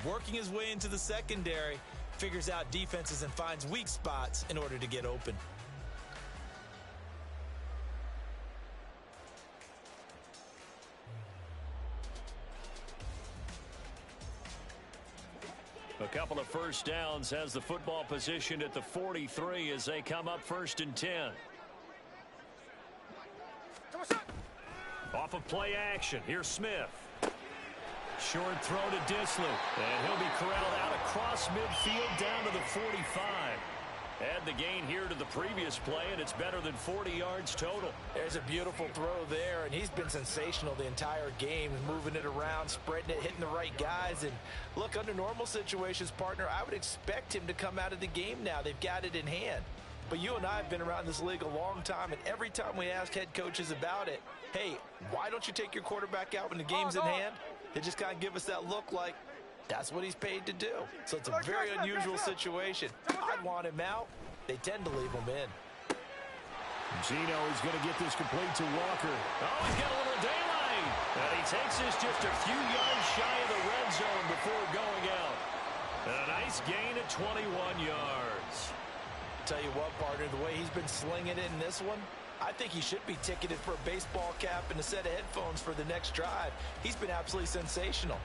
Working his way into the secondary, figures out defenses and finds weak spots in order to get open. A couple of first downs, has the football position at the 43 as they come up 1st and 10. Off of play action, here's Smith. Short throw to Disley, and he'll be corralled out across midfield down to the 45. Add the gain here to the previous play, and it's better than 40 yards total. There's a beautiful throw there, and he's been sensational the entire game, moving it around, spreading it, hitting the right guys. And look, under normal situations, partner, I would expect him to come out of the game now. They've got it in hand. But you and I have been around this league a long time, and every time we ask head coaches about it, hey, why don't you take your quarterback out when the game's in hand? They just kind of give us that look like that's what he's paid to do. So it's a very unusual situation. I'd want him out. They tend to leave him in. Gino is going to get this complete to Walker. Oh, he's got a little daylight. And he takes this just a few yards shy of the red zone before going out. And a nice gain of 21 yards. Tell you what, partner, the way he's been slinging it in this one, I think he should be ticketed for a baseball cap and a set of headphones for the next drive. He's been absolutely sensational.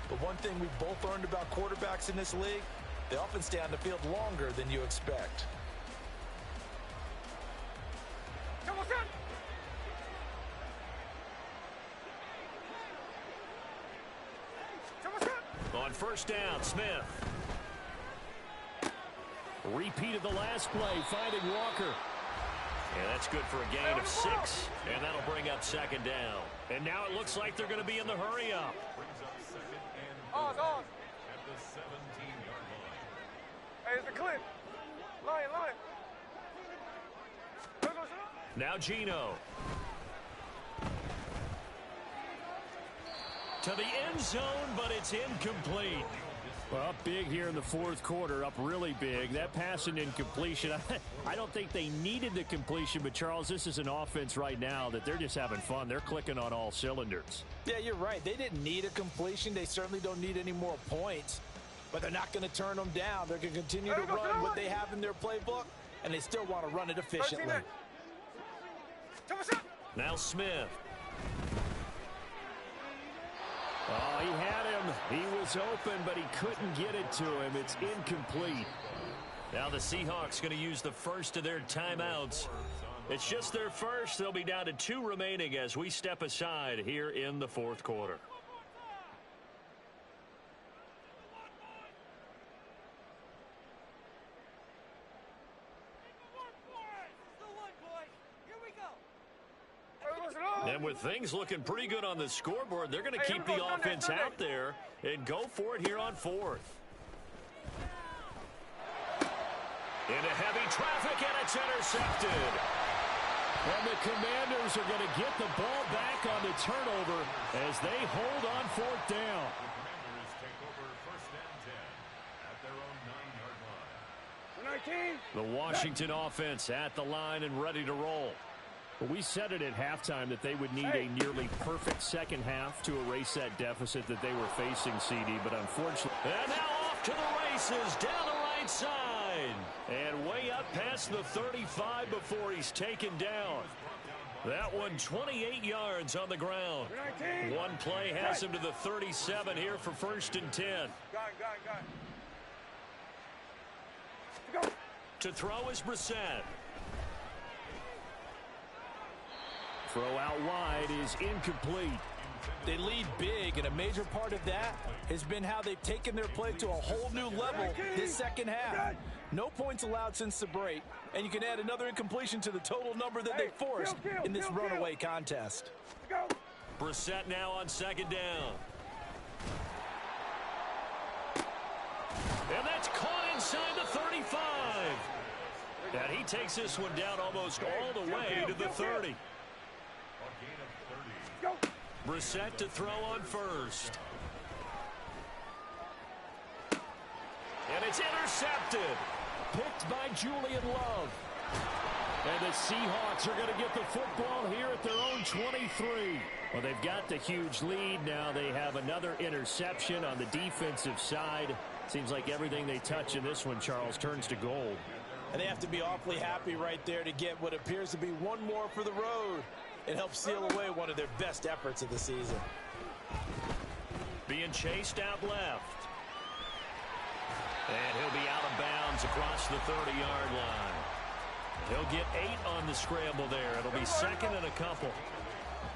But one thing we've both learned about quarterbacks in this league, they often stay on the field longer than you expect. On first down, Smith. Repeat of the last play, finding Walker. And that's good for a gain of 6, and that'll bring up 2nd down. And now it looks like they're going to be in the hurry up. On. At the 17-yard line. Hey, it's the clip. Line. Now Gino. To the end zone, but it's incomplete. Well, up big here in the 4th quarter, up really big. That pass and incompletion, I don't think they needed the completion, but Charles, this is an offense right now that they're just having fun. They're clicking on all cylinders. Yeah, you're right. They didn't need a completion. They certainly don't need any more points, but they're not going to turn them down. They're going to continue to run what they have in their playbook, and they still want to run it efficiently. Now Smith. Oh, he had him. He was open, but he couldn't get it to him. It's incomplete. Now the Seahawks going to use the first of their timeouts. It's just their first. They'll be down to 2 remaining as we step aside here in the 4th quarter. And with things looking pretty good on the scoreboard, they're going to keep the offense out there and go for it here on 4th. Into heavy traffic, and it's intercepted. And the Commanders are going to get the ball back on the turnover as they hold on 4th down. Commanders take over 1st and 10 at their own 9-yard line. The Washington offense at the line and ready to roll. We said it at halftime that they would need a nearly perfect second half to erase that deficit that they were facing, CD, but unfortunately. And now off to the races down the right side. And way up past the 35 before he's taken down. That one 28 yards on the ground. One play has him to the 37 here for 1st and 10. Go. To throw is Brissett. Throw out wide is incomplete. They lead big, and a major part of that has been how they've taken their play to a whole new level this second half. No points allowed since the break, and you can add another incompletion to the total number that they forced in this runaway contest. Brissett now on second down. And that's caught inside the 35. And he takes this one down almost all the way to the 30. Brissett to throw on first. And it's intercepted. Picked by Julian Love. And the Seahawks are going to get the football here at their own 23. Well, they've got the huge lead. Now they have another interception on the defensive side. Seems like everything they touch in this one, Charles, turns to gold. And they have to be awfully happy right there to get what appears to be one more for the road. It helps seal away one of their best efforts of the season. Being chased out left. And he'll be out of bounds across the 30-yard line. He'll get 8 on the scramble there. It'll be second and a couple.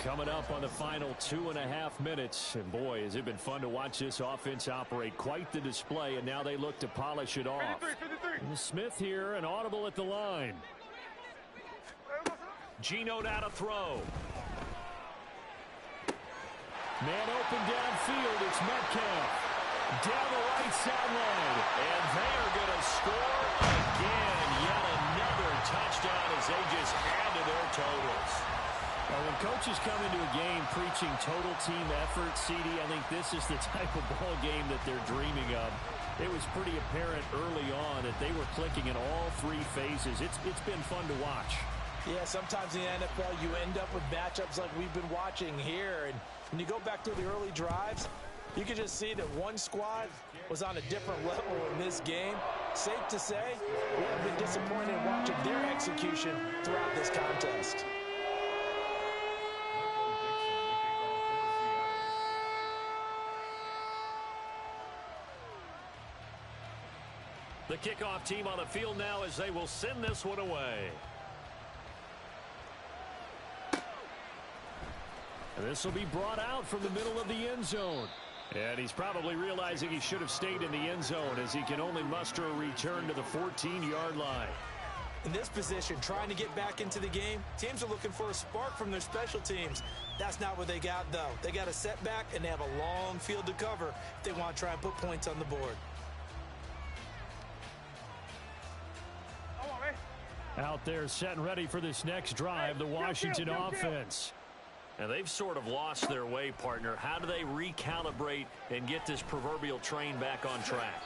Coming up on the final 2.5 minutes. And boy, has it been fun to watch this offense operate. Quite the display, and now they look to polish it off. 53. And Smith here, an audible at the line. Geno now to throw. Man open downfield. It's Metcalf. Down the right sideline. And they are going to score again. Yet another touchdown as they just add to their totals. Well, when coaches come into a game preaching total team effort, CD, I think this is the type of ball game that they're dreaming of. It was pretty apparent early on that they were clicking in all 3 phases. It's been fun to watch. Yeah, sometimes in the NFL you end up with matchups like we've been watching here. And when you go back through the early drives, you can just see that one squad was on a different level in this game. Safe to say, we have been disappointed in watching their execution throughout this contest. The kickoff team on the field now as they will send this one away. And this will be brought out from the middle of the end zone. And he's probably realizing he should have stayed in the end zone as he can only muster a return to the 14-yard line. In this position, trying to get back into the game, teams are looking for a spark from their special teams. That's not what they got, though. They got a setback, and they have a long field to cover if they want to try and put points on the board. Out there set and ready for this next drive, the Washington offense. And they've sort of lost their way, partner. How do they recalibrate and get this proverbial train back on track?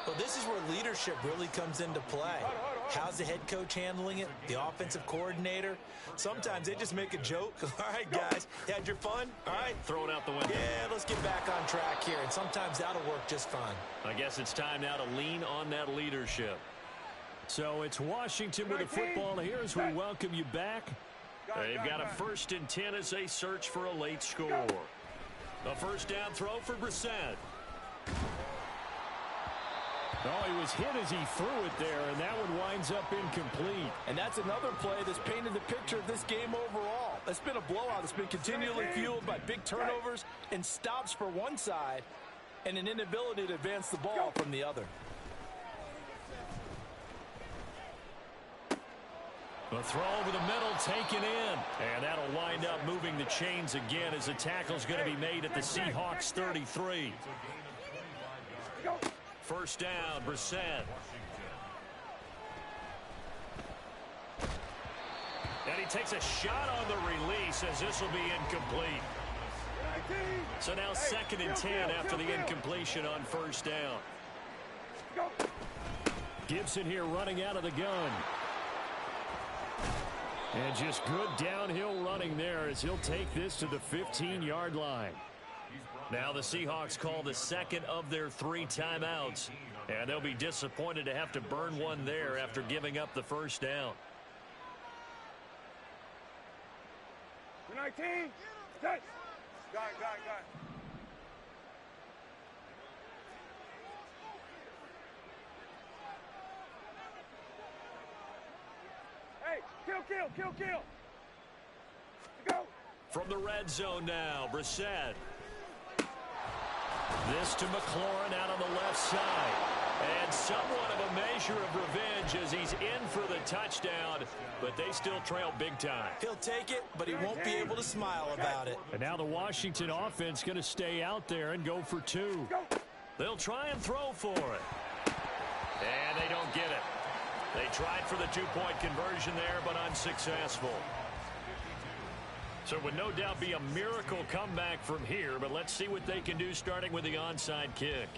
Well, this is where leadership really comes into play. How's the head coach handling it? The offensive coordinator? Sometimes they just make a joke. All right, guys, you had your fun? All right. Throw it out the window. Yeah, let's get back on track here. And sometimes that'll work just fine. I guess it's time now to lean on that leadership. So it's Washington with the football here as we welcome you back. They've got a 1st and 10 as they search for a late score. A first down throw for Brissett. Oh, he was hit as he threw it there, and that one winds up incomplete. And that's another play that's painted the picture of this game overall. It's been a blowout. It's been continually fueled by big turnovers and stops for one side and an inability to advance the ball from the other. The throw over the middle taken in. And that'll wind up moving the chains again as the tackle's going to be made at the Seahawks 33. First down, Brissett. And he takes a shot on the release as this will be incomplete. So now 2nd and 10 after the incompletion on first down. Gibson here running out of the gun. And just good downhill running there as he'll take this to the 15-yard line. Now the Seahawks call the 2nd of their 3 timeouts. And they'll be disappointed to have to burn one there after giving up the first down. 19. Got it. Hey, kill. Go. From the red zone now, Brissett. This to McLaurin out on the left side. And somewhat of a measure of revenge as he's in for the touchdown, but they still trail big time. He'll take it, but he won't be able to smile about it. And now the Washington offense going to stay out there and go for 2. They'll try and throw for it. And they don't get it. They tried for the 2-point conversion there, but unsuccessful. So it would no doubt be a miracle comeback from here, but let's see what they can do starting with the onside kick.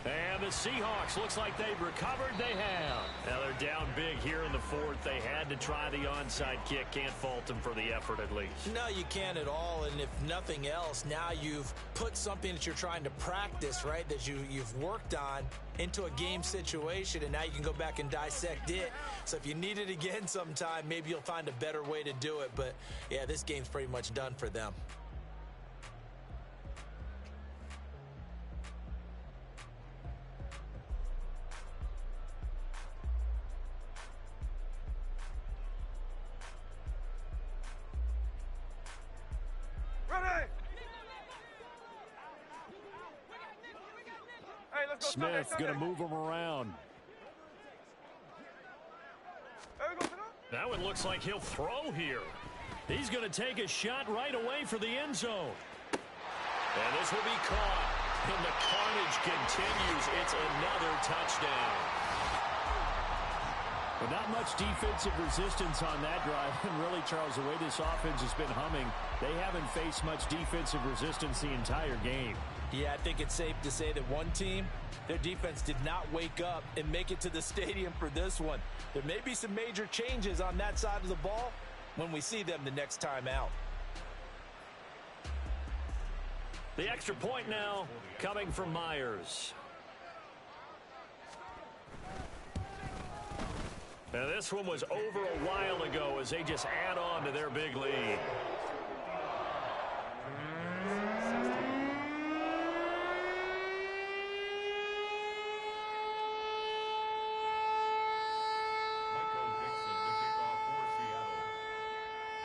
And the Seahawks, looks like they've recovered. They have. Now they're down big here in the 4th. They had to try the onside kick. Can't fault them for the effort at least. No, you can't at all. And if nothing else, now you've put something that you're trying to practice, right, that you've worked on into a game situation, and now you can go back and dissect it. So if you need it again sometime, maybe you'll find a better way to do it. But, yeah, this game's pretty much done for them. Smith going to move him around. Now it looks like he'll throw here. He's going to take a shot right away for the end zone. And this will be caught. And the carnage continues. It's another touchdown. But not much defensive resistance on that drive. And really, Charles, the way this offense has been humming, they haven't faced much defensive resistance the entire game. Yeah, I think it's safe to say that one team, their defense did not wake up and make it to the stadium for this one. There may be some major changes on that side of the ball when we see them the next time out. The extra point now coming from Myers. Now this one was over a while ago as they just add on to their big lead.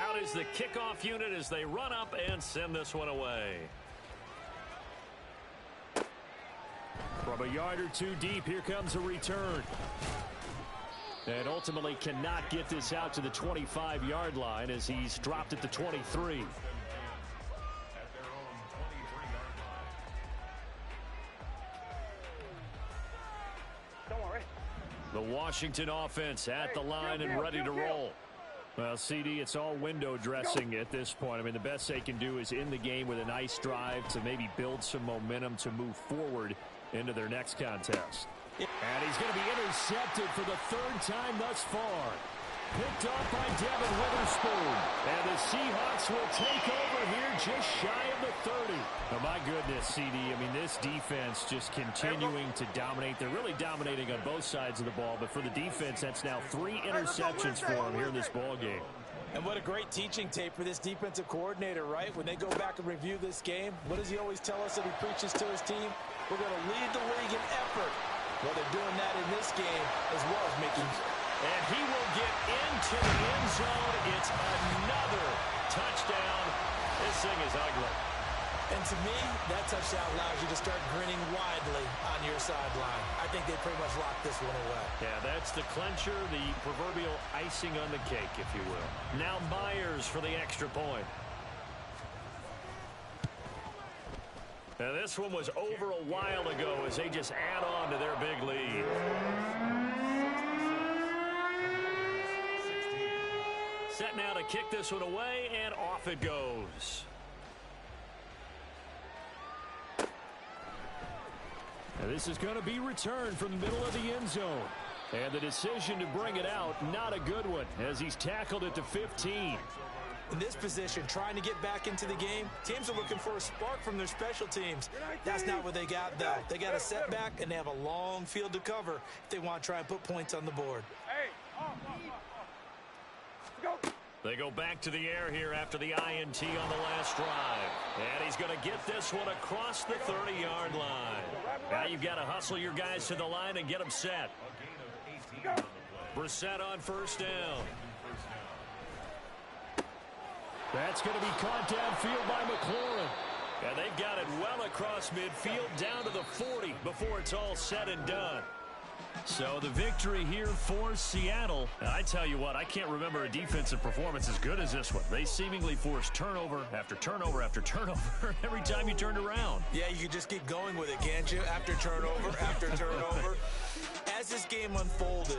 Out is the kickoff unit as they run up and send this one away. From a yard or 2 deep, here comes a return. And ultimately cannot get this out to the 25-yard line as he's dropped at the 23. The Washington offense at the line and ready to roll. Well, CD, it's all window dressing at this point. I mean, the best they can do is in the game with a nice drive to maybe build some momentum to move forward into their next contest. And he's going to be intercepted for the 3rd time thus far. Picked off by Devin Witherspoon. And the Seahawks will take over here just shy of the 30. Oh, my goodness, CD. I mean, this defense just continuing to dominate. They're really dominating on both sides of the ball. But for the defense, that's now 3 interceptions for them here in this ball game. And what a great teaching tape for this defensive coordinator, right? When they go back and review this game, what does he always tell us that he preaches to his team? We're going to lead the league in effort. Well, they're doing that in this game as well as making. And he will get into the end zone. It's another touchdown. This thing is ugly. And to me, that touchdown allows you to start grinning widely on your sideline. I think they pretty much locked this one away. Yeah, that's the clincher, the proverbial icing on the cake, if you will. Now Myers for the extra point. Now this one was over a while ago as they just add on to their big lead. Set now to kick this one away, and off it goes. Now this is going to be returned from the middle of the end zone. And the decision to bring it out, not a good one, as he's tackled at the 15. In this position, trying to get back into the game, teams are looking for a spark from their special teams. That's not what they got, though. They got a setback, and they have a long field to cover if they want to try and put points on the board. They go back to the air here after the INT on the last drive. And he's going to get this one across the 30-yard line. Now you've got to hustle your guys to the line and get them set. 18 on the play. Brissett on first down. First down. That's going to be caught downfield by McLaurin. And they've got it well across midfield down to the 40 before it's all said and done. So the victory here for Seattle. And I tell you what, I can't remember a defensive performance as good as this one. They seemingly forced turnover after turnover after turnover every time you turned around. Yeah, you could just keep going with it, can't you? After turnover, after turnover. As this game unfolded,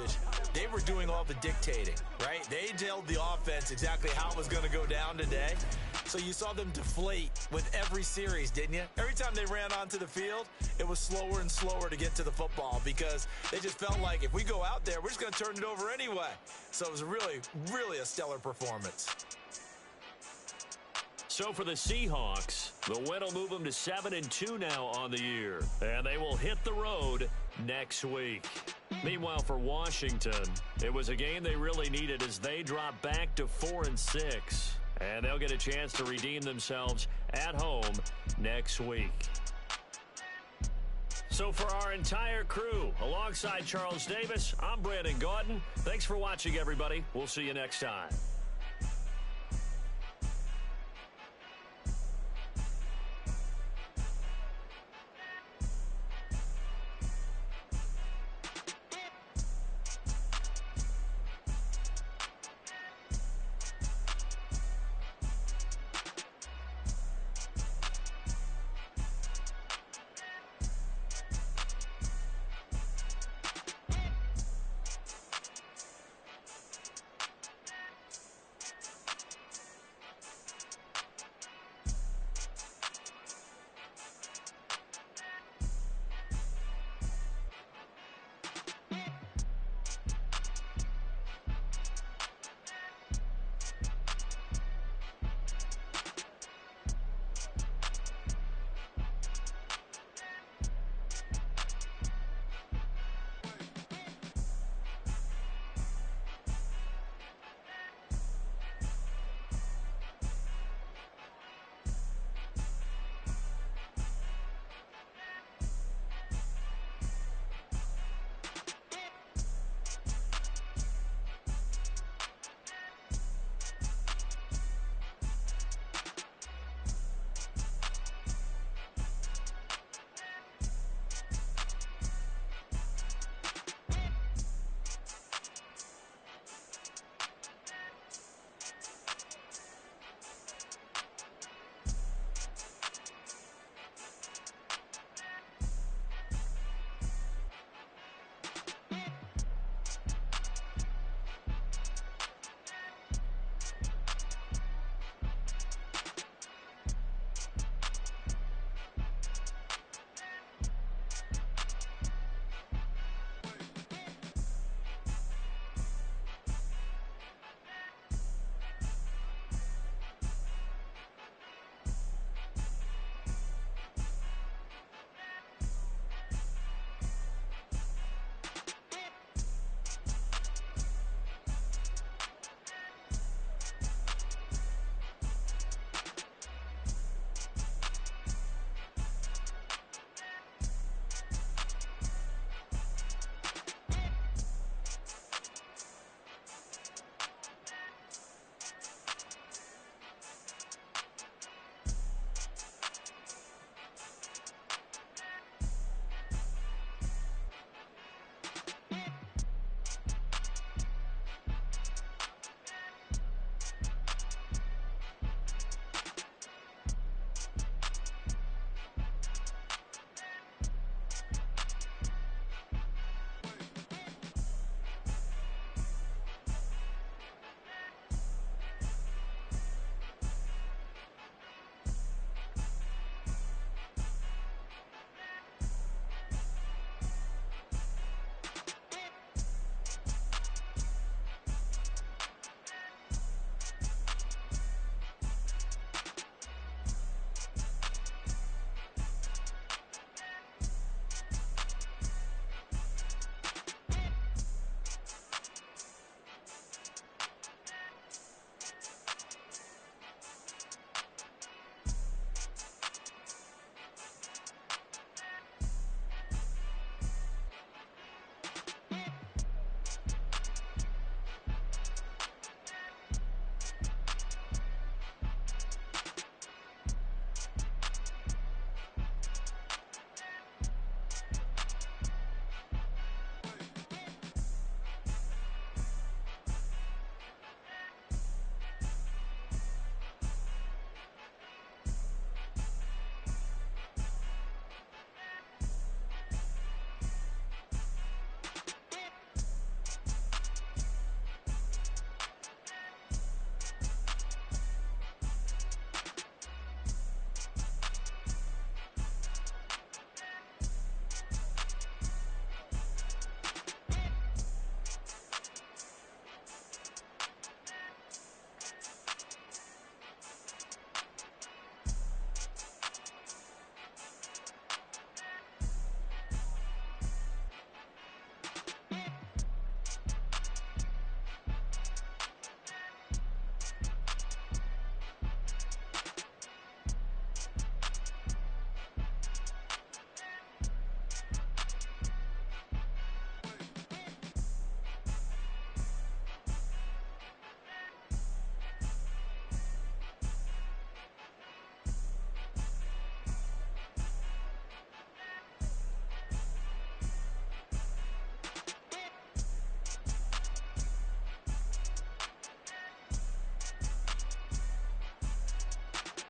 they were doing all the dictating, right? They told the offense exactly how it was going to go down today. So you saw them deflate with every series, didn't you? Every time they ran onto the field, it was slower and slower to get to the football because they just felt like if we go out there, we're just going to turn it over anyway. So it was really, really a stellar performance. So for the Seahawks, the win will move them to 7-2 now on the year. And they will hit the road next week. Meanwhile, for Washington, it was a game they really needed as they drop back to 4-6. And they'll get a chance to redeem themselves at home next week. So for our entire crew, alongside Charles Davis, I'm Brandon Gaudin. Thanks for watching, everybody. We'll see you next time.